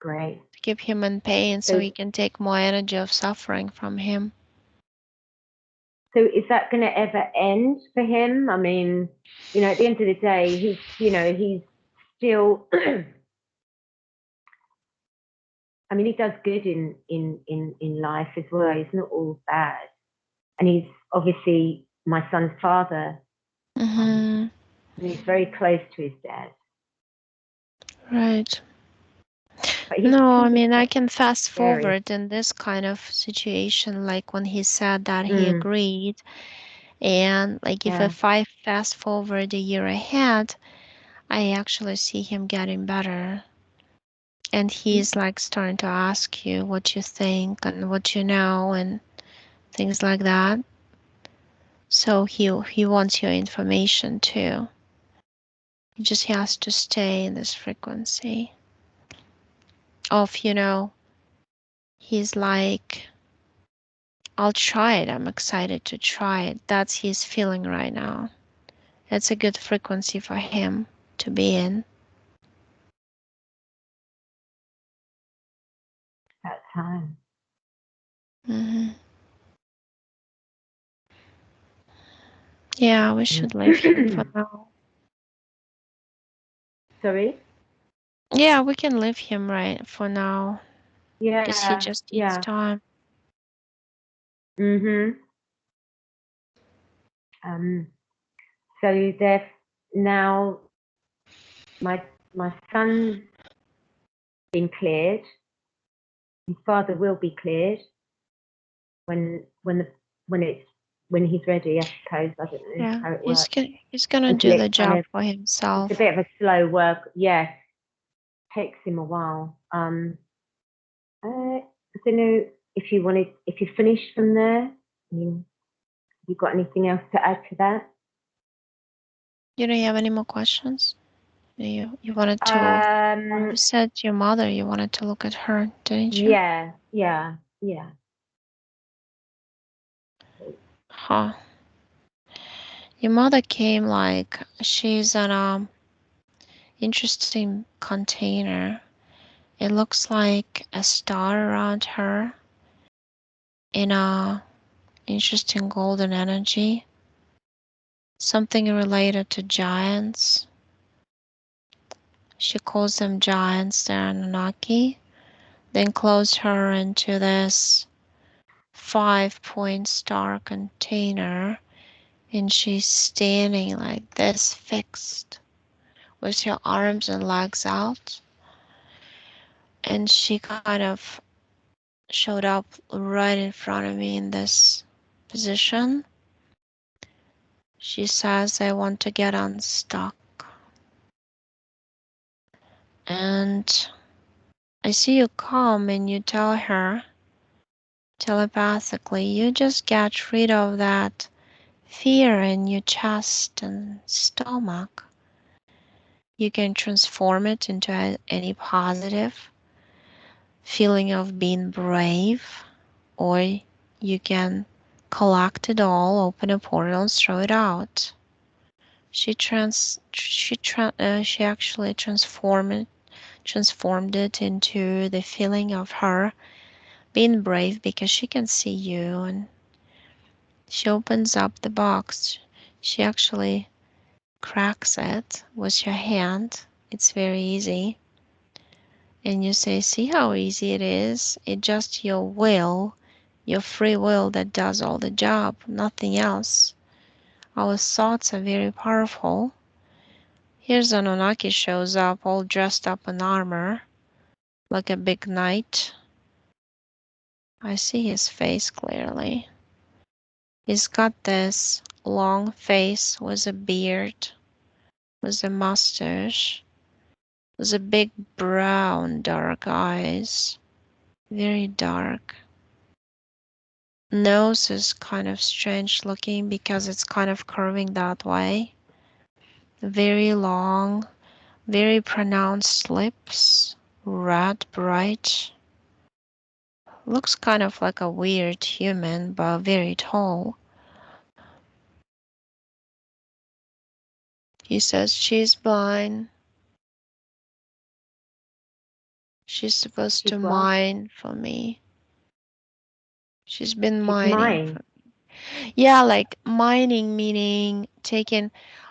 great. To keep him in pain so So, he can take more energy of suffering from him. so is that going to ever end for him? I mean, at the end of the day, he's still. I mean, he does good in life as well. He's not all bad, and he's obviously my son's father, um, Mm-hmm. and he's very close to his dad. Right. But he No, I can be mean, I quite can fast scary. forward in this kind of situation, like when he said that he Mm, agreed. And like yeah. if I fast forward a year ahead, I actually see him getting better. And Mm, he's like starting to ask you what you think and what you know and things like that. So he wants your information too. He just has to stay in this frequency of, he's like I'll try it. I'm excited to try it. That's his feeling right now. It's a good frequency for him to be in. That time. Hmm. Yeah, we should leave him for now. Sorry? Yeah, we can leave him right for now because he Yeah, just needs yeah. time. Mhm. So there's now my son's been cleared. His father will be cleared when he's ready. I suppose I don't know Yeah, how it works. he's gonna Until do the it's kind job of for it's a himself. bit of a slow work. Yes, takes him a while. I don't know if you finished from there. I mean, you got anything else to add to that? You don't have any more questions? You wanted to. You Um, said your mother. You wanted to look at her, didn't you? yeah, yeah, yeah. Huh. Your mother came like she's in a interesting container. It looks like a star around her in a interesting golden energy. Something related to giants. She calls them giants, they're Anunnaki. Then closed her into this 5-point star container, and she's standing like this, fixed, with her arms and legs out. And she kind of showed up right in front of me in this position. She says, I want to get unstuck. And I see you come and you tell her telepathically, you just get rid of that fear in your chest and stomach. You can transform it into any positive feeling of being brave, or you can collect it all, open a portal, and throw it out. She actually transformed it into the feeling of her being brave because she can see you, and she opens up the box. She actually cracks it with your hand. It's very easy. And you say, see how easy it is? It's just your will, your free will that does all the job, nothing else. Our thoughts are very powerful. Here's Anunnaki shows up all dressed up in armor, like a big knight. I see his face clearly. He's got this long face with a beard, with a mustache, with a big brown dark eyes, very dark. Nose is kind of strange looking because it's kind of curving that way. Very long, very pronounced lips, red, bright. Looks kind of like a weird human, but very tall. He says she's blind. She's supposed She's to what? mine for me. She's been She's mining mine. for me. Yeah, like mining meaning taking.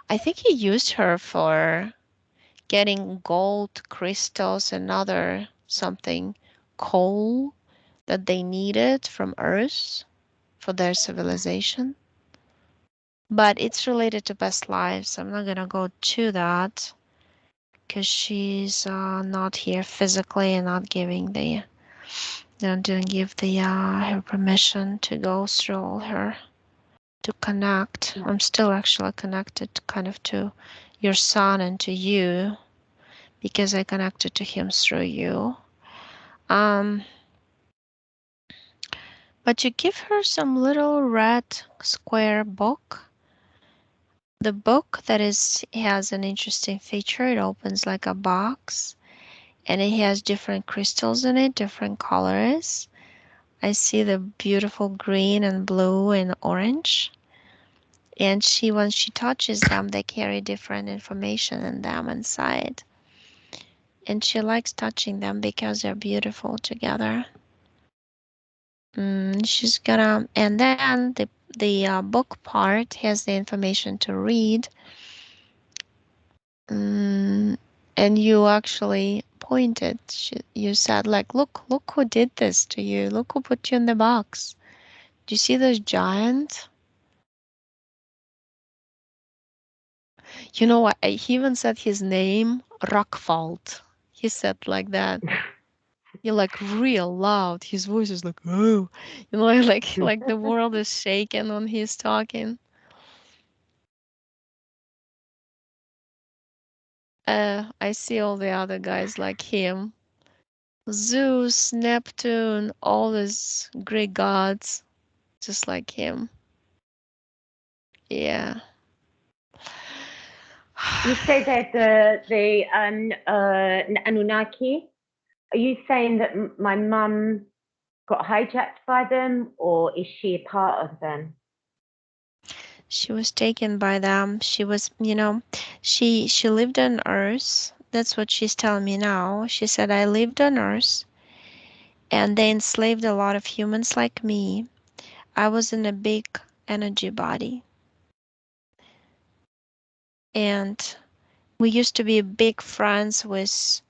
I think he used her for getting gold crystals and other something coal that they needed from Earth for their civilization. But it's related to past lives. I'm not gonna go to that because she's not here physically and not giving the didn't give the her permission to go through all her to connect. Yeah. I'm still actually connected kind of to your son and to you because I connected to him through you. Um, but you give her some little red square book. The book that is has an interesting feature. It opens like a box and it has different crystals in it, different colors. I see the beautiful green and blue and orange. And when she touches them, they carry different information in them inside. And she likes touching them because they're beautiful together. She's gonna, and then the book part has the information to read. And you actually pointed. You said, like, look who did this to you. Look who put you in the box. Do you see this giant? You know what? He even said his name, Rockfalt. He said like that. He like real loud. His voice is like, oh, like the world is shaking when he's talking. I see all the other guys like him. Zeus, Neptune, all these Greek gods, just like him. Yeah. You say that the Anunnaki. Are you saying that my mum got hijacked by them, or is she a part of them? She was taken by them. She was, she lived on Earth. That's what she's telling me now. She said, I lived on Earth and they enslaved a lot of humans like me. I was in a big energy body. And we used to be big friends with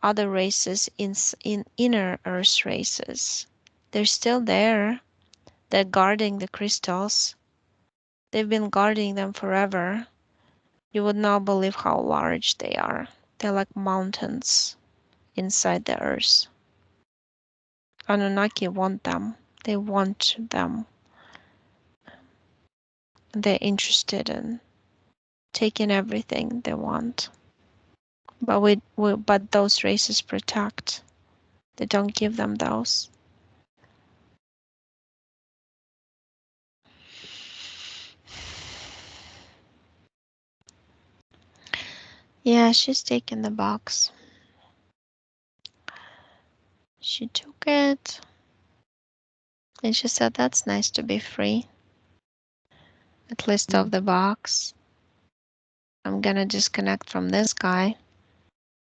other races in inner Earth races. They're still there. They're guarding the crystals. They've been guarding them forever. You would not believe how large they are. They're like mountains inside the earth. Anunnaki want them. They want them. They're interested in taking everything they want. But but those races protect. They don't give them those. Yeah, she's taking the box. She took it. And she said, that's nice to be free. At least of the box. I'm gonna disconnect from this guy.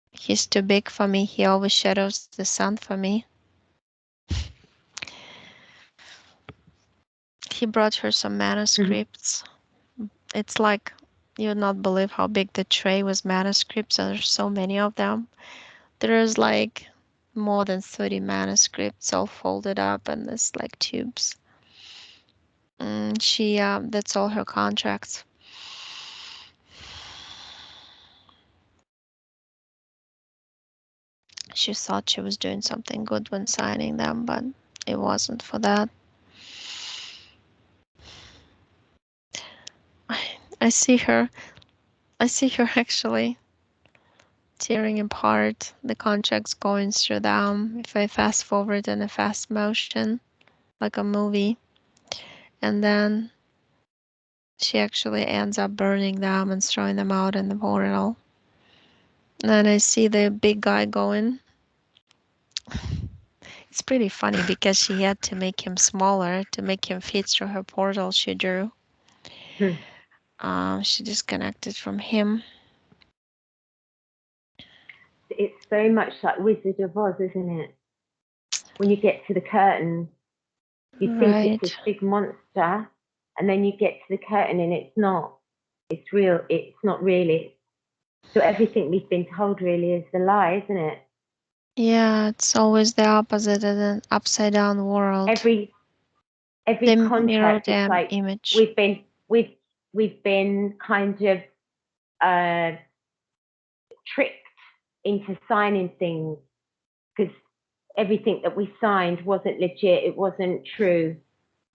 He's too big for me. He always shadows the sun for me. He brought her some manuscripts. It's like you would not believe how big the tray was manuscripts. There's so many of them. There's like more than 30 manuscripts all folded up in this like tubes. That's all her contracts. She thought she was doing something good when signing them, but it wasn't for that. I see her actually tearing apart the contracts going through them. If I fast forward in a fast motion, like a movie, and then she actually ends up burning them and throwing them out in the portal. And then I see the big guy going. It's pretty funny because she had to make him smaller to make him fit through her portal she drew. She disconnected from him. It's very much like Wizard of Oz, isn't it? When you get to the curtain, you think it's this big monster, and then you get to the curtain and it's not. It's real. It's not really. So everything we've been told really is the lie, isn't it? Yeah, it's always the opposite of an upside down world. Every they contract is like image. we've been kind of tricked into signing things because everything that we signed wasn't legit, it wasn't true,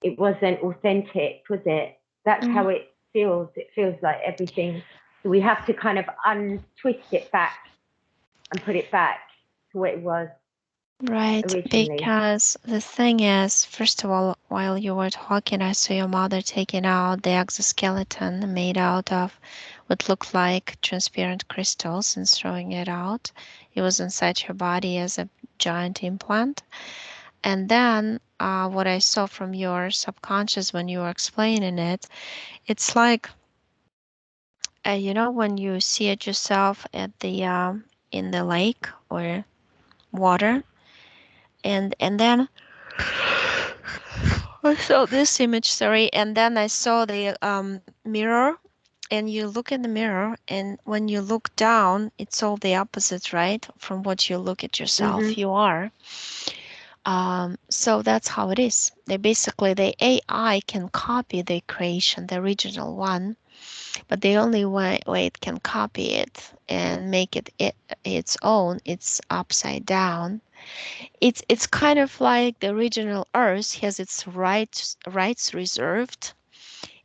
it wasn't authentic, was it? That's how it feels. It feels like everything. So we have to kind of untwist it back and put it back to what it was. Right, originally. Because the thing is, first of all, while you were talking, I saw your mother taking out the exoskeleton made out of what looked like transparent crystals and throwing it out. It was inside her body as a giant implant. And then what I saw from your subconscious when you were explaining it, it's like, you know, when you see it yourself at the in the lake or water, and then I saw this image, sorry, and then I saw the mirror, and you look in the mirror, and when you look down, it's all the opposite, right? From what you look at yourself, Mhm. you are. So that's how it is. They basically, the AI can copy the creation, the original one, but the only way it can copy it and make it its own, it's upside down. It's kind of like the original Earth has its rights reserved,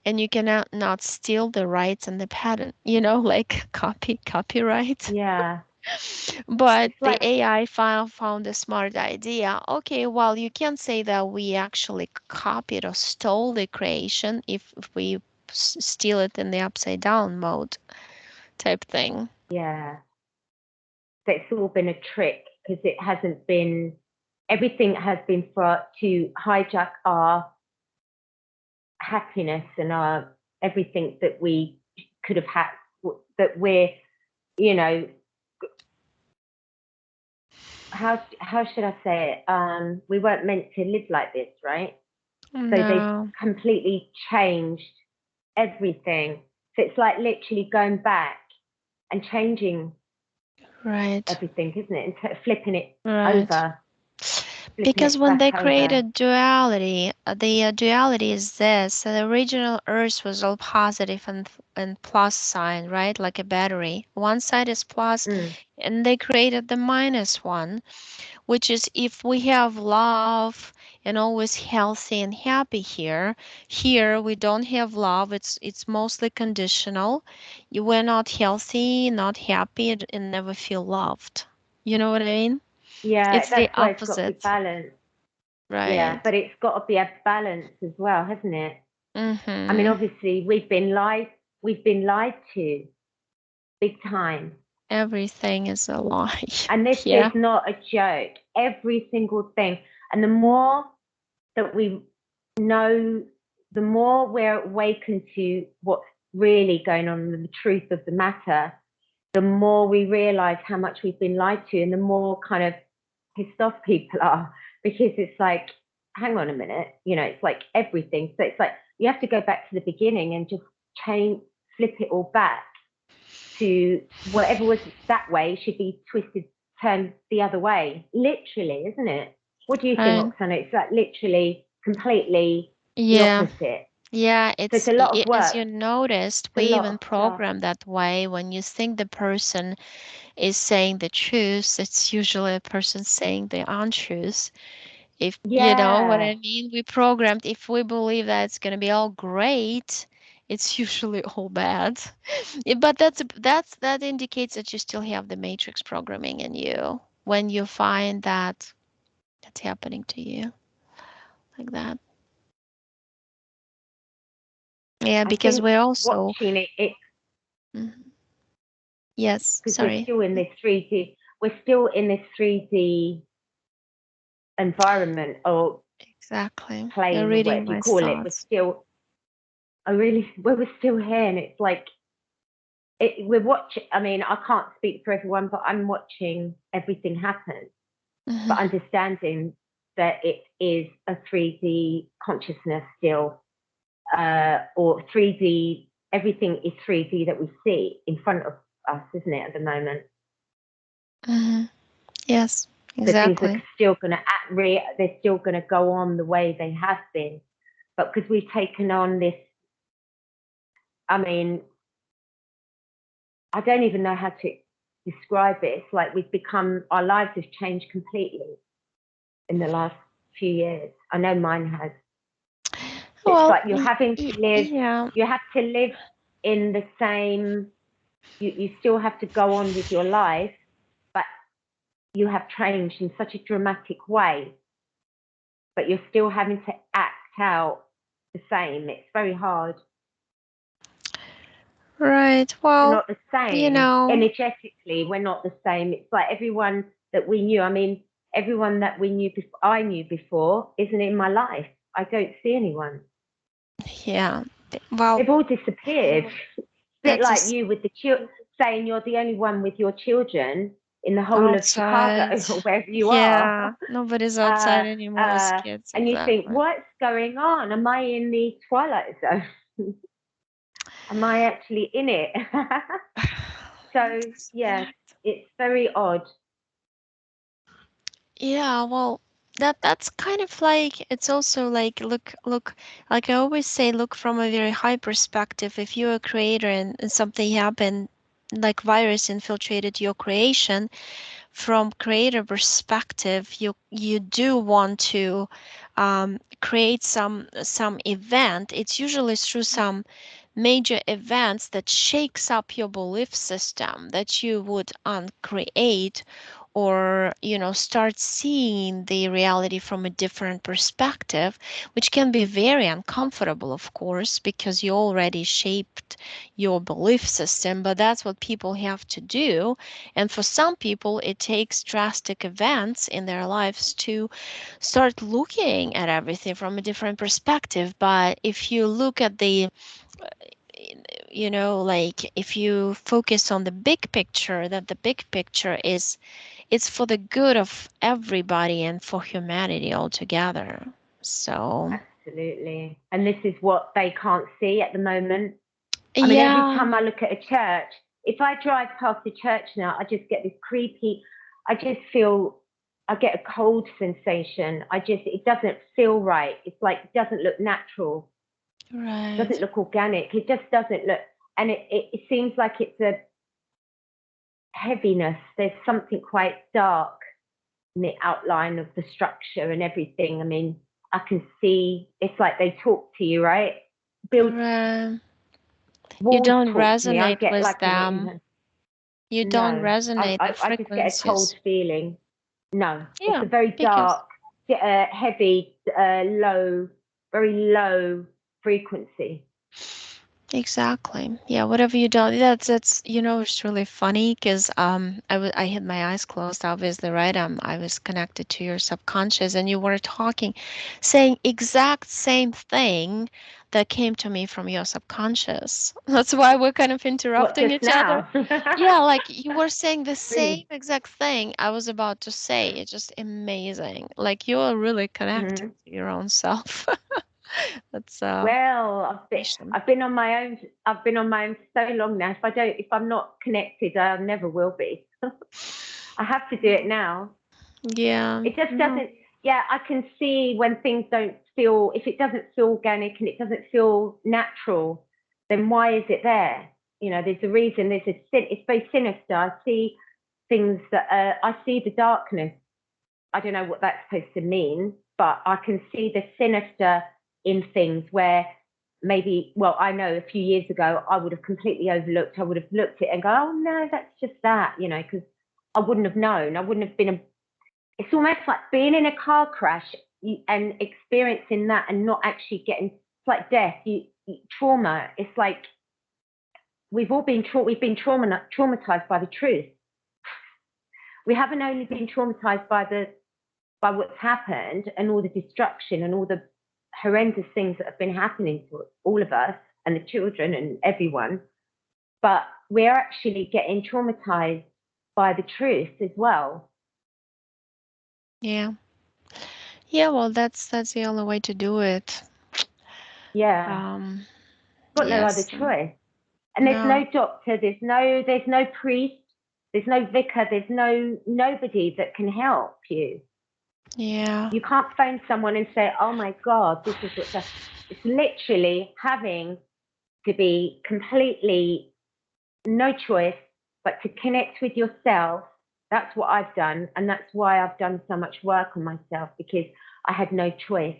and you cannot not steal the rights and the patent, you know, like copyright. Yeah. But It's the like, AI found a smart idea. Okay, well, you can't say that we actually copied or stole the creation if we steal it in the upside down mode type thing. yeah. So it's all been a trick because it hasn't been, everything has been for to hijack our happiness and our everything that we could have had, that we're, you know, how should I say it? We weren't meant to live like this, right? So they've No, completely changed everything. So it's like literally going back and changing right, everything, isn't it? And flipping it right. over, flipping Because it when back they over. created duality, the duality is this. So the original Earth was all positive and plus sign, right? Like a battery. One side is plus, Mm. and they created the minus one, which is if we have love and always healthy and happy here we don't have love. It's mostly conditional. We're not healthy, not happy, and never feel loved. You know what I mean? Yeah, It's the that's why it's got to be opposite, balanced. Yeah, right? but it's got to be a balance as well, hasn't it? I mean, Mm-hmm. obviously, we've been lied to big time. Everything is a lie. And this is Yeah. not a joke. Every single thing. And the more that we know, the more we're awakened to what's really going on and the truth of the matter, the more we realize how much we've been lied to and the more kind of pissed off people are because it's like, hang on a minute, you know, it's like everything. So it's like you have to go back to the beginning and just change, flip it all back to whatever was that way should be twisted, turned the other way. Literally, isn't it? What do you think, Right. Oksana? It's like literally completely the Yeah. opposite. Yeah, So it's it's a lot of as work. you noticed, It's we a lot even of stuff. program that way. When you think the person is saying the truth, it's usually a person saying the untruth. If you know what Yeah. I mean, we programmed if we believe that it's gonna be all great, it's usually all bad. But that indicates that you still have the matrix programming in you when you find that that's happening to you like that. Yeah, I because think we're also watching it Mhm. Yes, because we're sorry. still in this 3D, we're still in this 3D environment or Exactly. You're plane or reading whatever you my call it. We're thoughts. still, I really, we're still here, and it's like we're watching. I mean, I can't speak for everyone, but I'm watching everything happen, but Mhm. understanding that it is a 3D consciousness still, or 3D. Everything is 3D that we see in front of us, isn't it, at the moment? Mhm. Yes, So things are exactly. still going to they're still going to go on the way they have been, but because we've taken on this, I mean, I don't even know how to describe it. It's like we've become, our lives have changed completely in the last few years. I know mine has. It's Well, like you're having to live, yeah. you have to live in the same, you still have to go on with your life, but you have changed in such a dramatic way, but you're still having to act out the same. It's very hard. Right. We're Well, not the you same. know, Energetically, we're not the same. It's like everyone that we knew. I mean, everyone that I knew before isn't in my life. I don't see anyone. Yeah. Well, They've all disappeared. A bit that's like you with the saying you're the only one with your children in the whole of outside. Chicago or wherever you are. Yeah, nobody's outside Uh, anymore with kids. and you think, Exactly. what's going on? Am I in the twilight zone? Am I actually in it? So, That's yes, right. it's very odd. Yeah, well, that's kind of like it's also like look like I always say, look from a very high perspective. If you're a creator and something happened, like virus infiltrated your creation, from creator perspective, you do want to create some event. It's usually through some major events that shakes up your belief system that you would create, or start seeing the reality from a different perspective, which can be very uncomfortable, of course, because you already shaped your belief system, but that's what people have to do. And for some people, it takes drastic events in their lives to start looking at everything from a different perspective. But if you look at the, like if you focus on the big picture, that the big picture is it's for the good of everybody and for humanity altogether. So, Absolutely. And this is what they can't see at the moment. I mean, every yeah, time I look at a church, if I drive past a church now, I just get this creepy, I just feel, I get a cold sensation. It doesn't feel right. It's like, it doesn't look natural. It doesn't right, look organic. It just doesn't look, and it seems like it's a heaviness. There's something quite dark in the outline of the structure and everything. I mean, I can see, it's like they talk to you, right? Build right. You walls don't talk to me. I resonate get with like them. You don't no, resonate the I just get a cold frequencies. feeling. No, it's Yeah, a very because dark, heavy, low, very low frequency. exactly. Yeah, whatever you do, that's it's really funny because I had my eyes closed, obviously, right? I was connected to your subconscious, and you were talking, saying exact same thing that came to me from your subconscious. That's why we're kind of What, interrupting just each other. now? Yeah, like you were saying the same Really? exact thing I was about to say. It's just amazing. Like you're really connected Hmm. to your own self. That's Well, patient. I've been on my own. I've been on my own for so long now. If I'm not connected, I never will be. I have to do it now. Yeah, It just no, doesn't. Yeah, I can see when things don't feel. If it doesn't feel organic and it doesn't feel natural, then why is it there? There's a reason. It's very sinister. I see things that I see the darkness. I don't know what that's supposed to mean, but I can see the sinister in things where maybe, well, I know a few years ago I would have completely overlooked. I would have looked at it and go, oh no, that's just that, because I wouldn't have known. I wouldn't have been. It's almost like being in a car crash and experiencing that and not actually getting. It's like death. Trauma. It's like we've been traumatized by the truth. We haven't only been traumatized by what's happened and all the destruction and all the horrendous things that have been happening to all of us and the children and everyone, but we're actually getting traumatized by the truth as well. yeah. Yeah, well, that's the only way to do it. Yeah, Um, got no other yes. choice. And there's No. no doctor, there's no priest, there's no vicar, there's nobody that can help you. Yeah. You can't phone someone and say, oh my God, this is what's up. It's literally having to be completely no choice but to connect with yourself. That's what I've done. And that's why I've done so much work on myself, because I had no choice.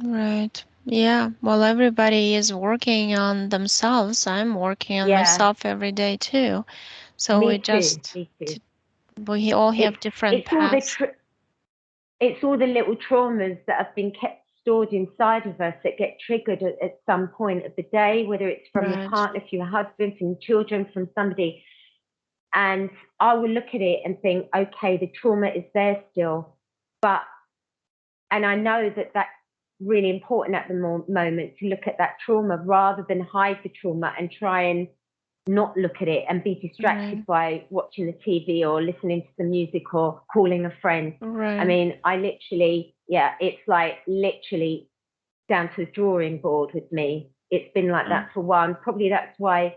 Right. Yeah. Well, everybody is working on themselves. I'm working on Yeah, myself every day too. So we me too. just Me too. we all It's have different it's all paths. it's all the little traumas that have been kept stored inside of us that get triggered at some point of the day, whether it's from your Right. partner, from your husband, from children, from somebody. And I will look at it and think, okay, the trauma is there still, and I know that that's really important at the moment, to look at that trauma rather than hide the trauma and try and not look at it and be distracted by watching the TV or listening to the music or calling a friend. I mean, I literally, it's like literally down to the drawing board with me. It's been like that for a while. And probably that's why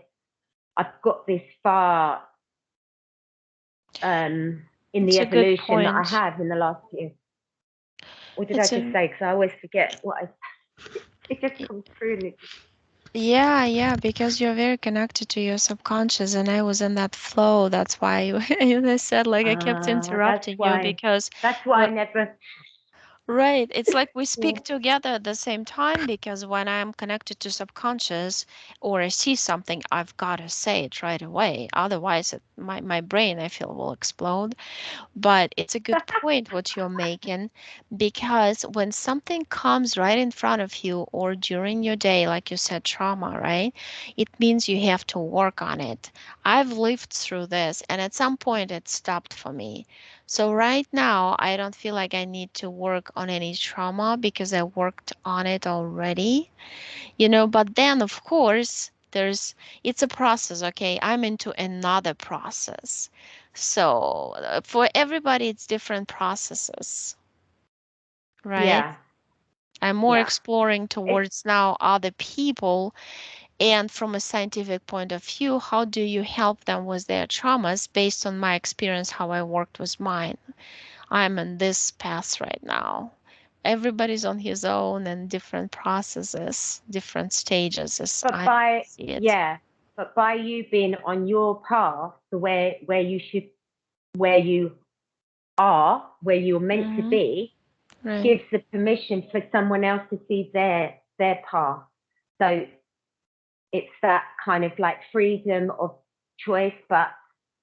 I've got this far in the evolution that I have in the last year. What did I just say? Because I always forget what it just comes through me. Yeah, because you're very connected to your subconscious, and I was in that flow. That's why I said, like, I kept interrupting you because that's why I never. Right. It's like we speak together at the same time, because when I'm connected to subconscious or I see something, I've got to say it right away. Otherwise, my brain, I feel, will explode. But it's a good point what you're making, because when something comes right in front of you or during your day, like you said, trauma, right? It means you have to work on it. I've lived through this, and at some point it stopped for me. So right now, I don't feel like I need to work on any trauma because I worked on it already, but then of course, it's a process, okay? I'm into another process. So for everybody, it's different processes, right? Yeah. I'm more exploring towards now other people, and from a scientific point of view, how do you help them with their traumas based on my experience, how I worked with mine. I'm in this path right now. Everybody's on his own and different processes, different stages as I see it. But by you being on your path, where you are, where you're meant to be, gives the permission for someone else to see their path. So it's that kind of like freedom of choice, but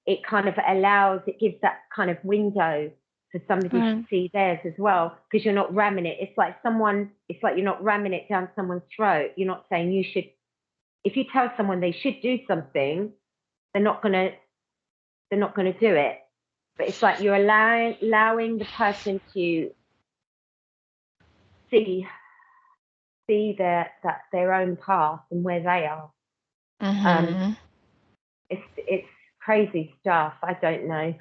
it kind of it gives that kind of window for somebody to see theirs as well, because you're not ramming it. It's like you're not ramming it down someone's throat. You're not saying you should. If you tell someone they should do something, they're not gonna do it. But it's like you're allowing the person to see their own path and where they are. It's crazy stuff. I don't know.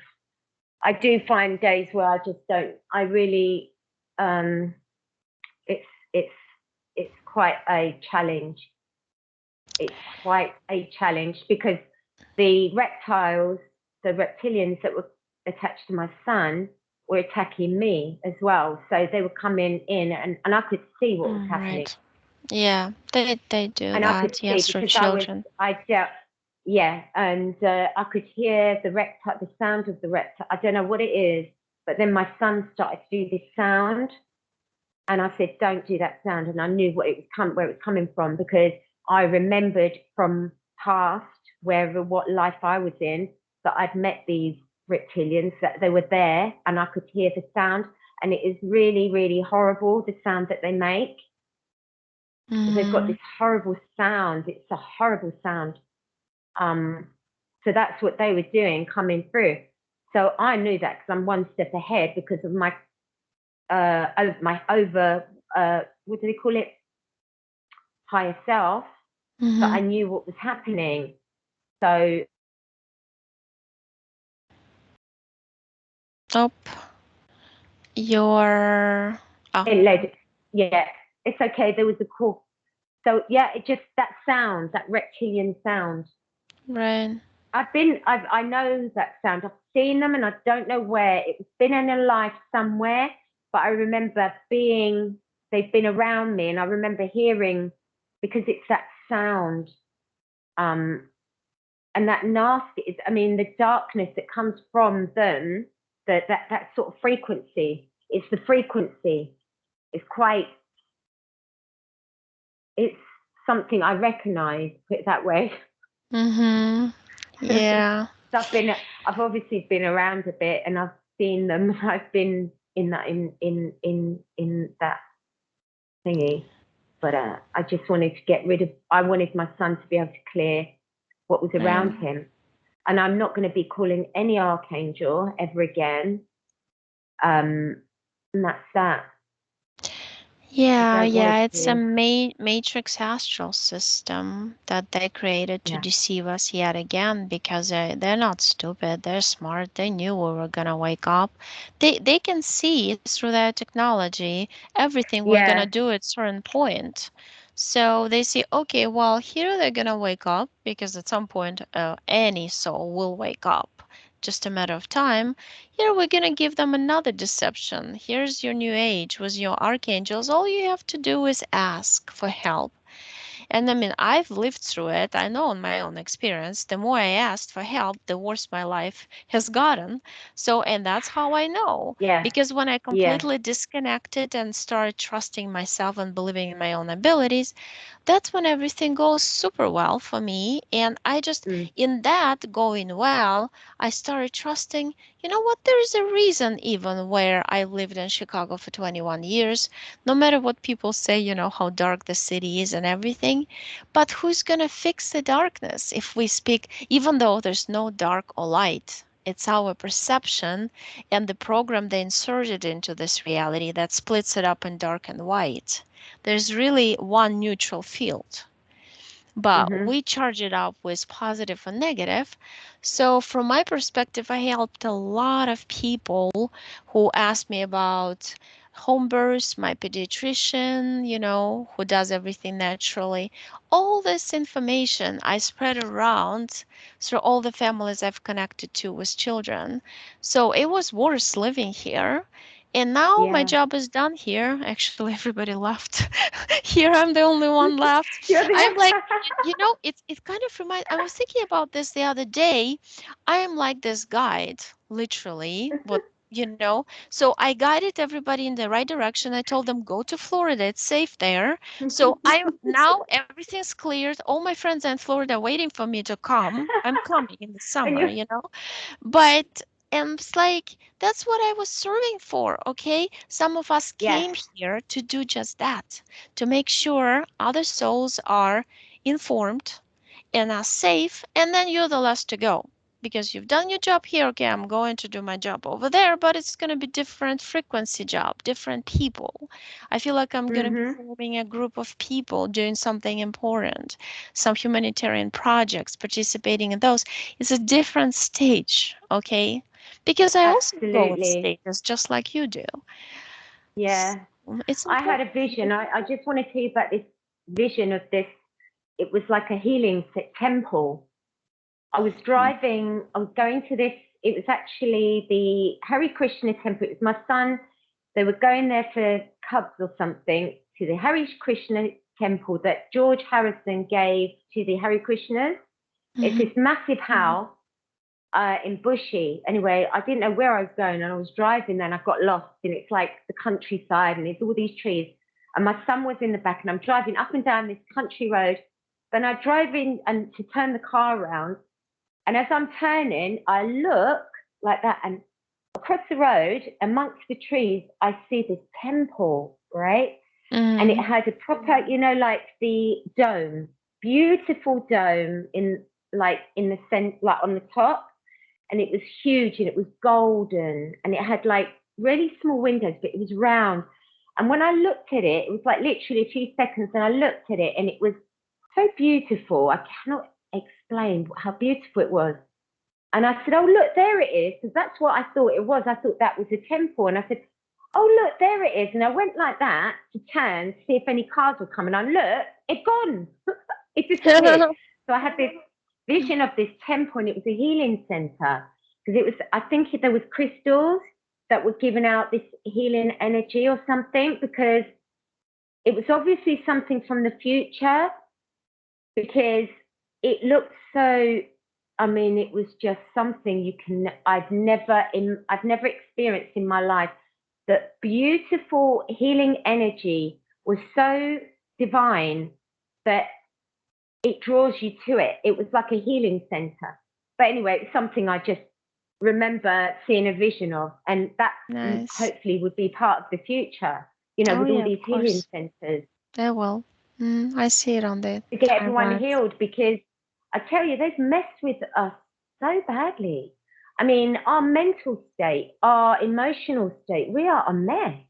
I do find days where I just don't. I really. It's quite a challenge. It's quite a challenge because the reptilians that were attached to my son were attacking me as well. So they were coming in, and I could see what was happening. Yeah, they do and that. I could Yes, see for because children. I could hear the sound of the reptile. I don't know what it is, but then my son started to do this sound, and I said, "Don't do that sound." And I knew where it was coming from, because I remembered from past what life I was in, that I'd met these reptilians, that they were there, and I could hear the sound, and it is really, really horrible, the sound that they make. They've got this horrible sound. It's a horrible sound. So that's what they were doing coming through. So I knew that because I'm one step ahead because of my what do they call it? Higher self. But I knew what was happening. So. Your. It led. Yeah, it's okay. There was a call. So yeah, it just that sound, that reptilian sound. Right. I know that sound. I've seen them, and I don't know where. It's been in a life somewhere, but I remember they've been around me, and I remember hearing, because it's that sound, and that nasty. I mean, the darkness that comes from them, that sort of frequency. It's the frequency. It's something I recognise. Put it that way. Yeah. I've obviously been around a bit, and I've seen them. I've been in that thingy, but I just wanted to get rid of. I wanted my son to be able to clear what was around him. and I'm not going to be calling any archangel ever again. And that's that. I Yeah, don't want yeah, it's a to. matrix astral system that they created to Yeah. deceive us yet again because they're not stupid, they're smart. They knew we were gonna wake up. They can see through their technology everything we're gonna Yeah. do at certain point. So they say, okay, well, here they're gonna wake up because at some point any soul will wake up. Just a matter of time. Here we're going to give them another deception. Here's your new age with your archangels. All you have to do is ask for help. And I mean, I've lived through it. I know in my own experience, the more I asked for help, the worse my life has gotten. So, and that's how I know. Yeah. Because when I Yeah. completely disconnected and started trusting myself and believing in my own abilities, that's when everything goes super well for me. And I just, Mm. in that going well, I started trusting, you know what, there is a reason even where I lived in Chicago for 21 years, no matter what people say, you know, how dark the city is and everything. But who's going to fix the darkness if we speak, even though there's no dark or light? It's our perception and the program they inserted into this reality that splits it up in dark and white. There's really one neutral field, but Mhm. we charge it up with positive and negative. So, from my perspective, I helped a lot of people who asked me about home births, my pediatrician, you know, who does everything naturally. All this information I spread around through all the families I've connected to with children. So, it was worth living here. And now my Yeah. job is done here. Actually, everybody left. Here, I'm the only one left. You're the. I'm like, you know, it kind of reminds. I was thinking about this the other day. I am like this guide, literally. What. So I guided everybody in the right direction. I told them go to Florida. It's safe there. So I now everything's cleared. All my friends in Florida are waiting for me to come. I'm coming in the and summer, you. you know. But it's like that's what I was serving for, okay? Some of us Yes. came here to do just that, to make sure other souls are informed and are safe, and then you're the last to go. Because you've done your job here, okay, I'm going to do my job over there, but it's going to be different frequency job, different people. I feel like I'm going to be Mhm. forming a group of people doing something important, some humanitarian projects, participating in those. It's a different stage, okay? Because I also go with Absolutely. stages just like you do. Yeah. It's I had a important. vision. I just want to tell you about this vision of this. It was like a healing temple. I was driving, I was going to this, it was actually the Hare Krishna temple. It was my son. They were going there for cubs or something to the Hare Krishna temple that George Harrison gave to the Hare Krishnas. It's Mhm. this massive house in Bushy. Anyway, I didn't know where I was going and I was driving there and I got lost and it's like the countryside and there's all these trees. And my son was in the back and I'm driving up and down this country road. Then I drove in and to turn the car around. And as I'm turning, I look like that and across the road amongst the trees, I see this temple, right? And it Mhm. had a proper, like the dome, beautiful dome in the center, like on the top, and it was huge and it was golden and it had like really small windows, but it was round. And when I looked at it, it was like literally a few seconds, and I looked at it and it was so beautiful. I cannot explain how beautiful it was. And I said, "Oh, look, there it is," because that's what I thought it was. I thought that was a temple. And I said, "Oh, look, there it is." And I went like that to turn to see if any cars were coming. I looked, it gone. It disappeared. So I had this vision of this temple, and it was a healing center because it was. I think there was crystals that were giving out this healing energy or something, because it was obviously something from the future, because it looked so. I mean, it was just something I've never experienced in my life. That beautiful healing energy was so divine that it draws you to it. It was like a healing center. But anyway, it's something I just remember seeing a vision of, and that Nice. hopefully would be part of the future. Oh With all yeah, these of healing course. centers They will. I see it on the to get everyone timelines. healed, because I tell you, they've messed with us so badly. I mean, our mental state, our emotional state, we are a mess.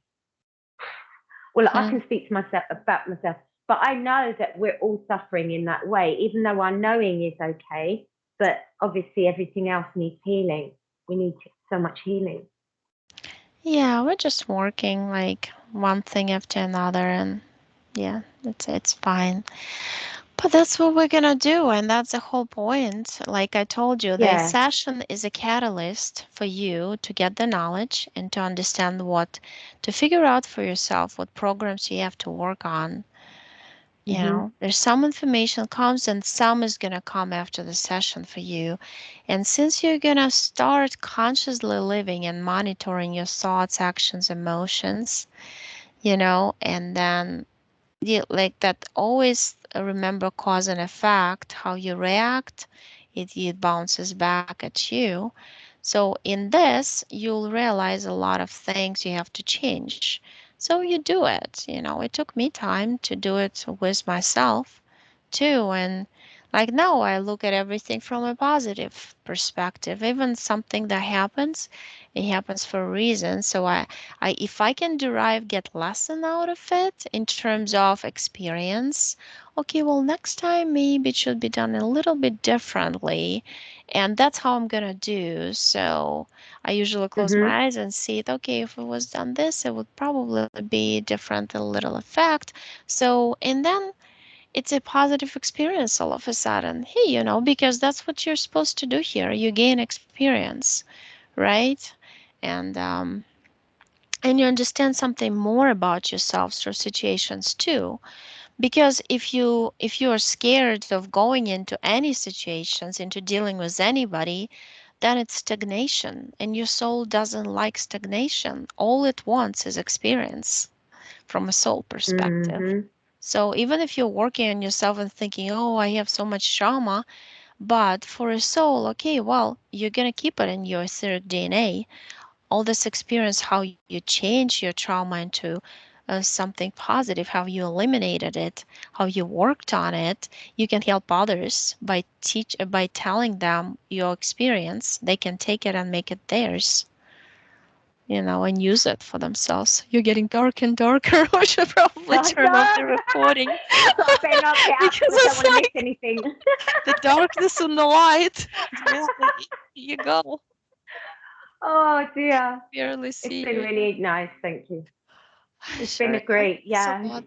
Well, I Hmm. can speak to myself about myself, but I know that we're all suffering in that way, even though our knowing is okay. But obviously, everything else needs healing. We need so much healing. Yeah, we're just working like one thing after another, and yeah, it's fine. But that's what we're gonna do, and that's the whole point. Like I told you, the Yeah. session is a catalyst for you to get the knowledge and to understand to figure out for yourself what programs you have to work on. You Mhm. know, there's some information comes and some is gonna come after the session for you. And since you're gonna start consciously living and monitoring your thoughts, actions, emotions, and then like that always remember cause and effect, how you react, it bounces back at you. So in this you'll realize a lot of things you have to change, so you do it. It took me time to do it with myself too. And like now I look at everything from a positive perspective. Even something that happens, it happens for a reason. So if I can get lesson out of it in terms of experience, okay, well, next time maybe it should be done a little bit differently. And that's how I'm gonna do. So I usually close Mhm. my eyes and see it. Okay, if it was done this, it would probably be different, a little effect. So, and then it's a positive experience all of a sudden. Hey, because that's what you're supposed to do here. You gain experience, right? And and you understand something more about yourself through situations too. Because if you are scared of going into any situations, into dealing with anybody, then it's stagnation, and your soul doesn't like stagnation. All it wants is experience from a soul perspective. Mhm. So even if you're working on yourself and thinking, oh, I have so much trauma, but for a soul, okay, well, you're going to keep it in your etheric DNA. All this experience, how you change your trauma into something positive, how you eliminated it, how you worked on it, you can help others by telling them your experience. They can take it and make it theirs, and use it for themselves. You're getting dark and darker. We should probably Oh turn off the no! recording I better not get up because because I don't it's want to miss like anything. the darkness and the light. Yeah, here you go. Oh dear. Barely It's see been you here. really nice, thank you. It's been Sure, a it has. great, Thanks a yeah. lot.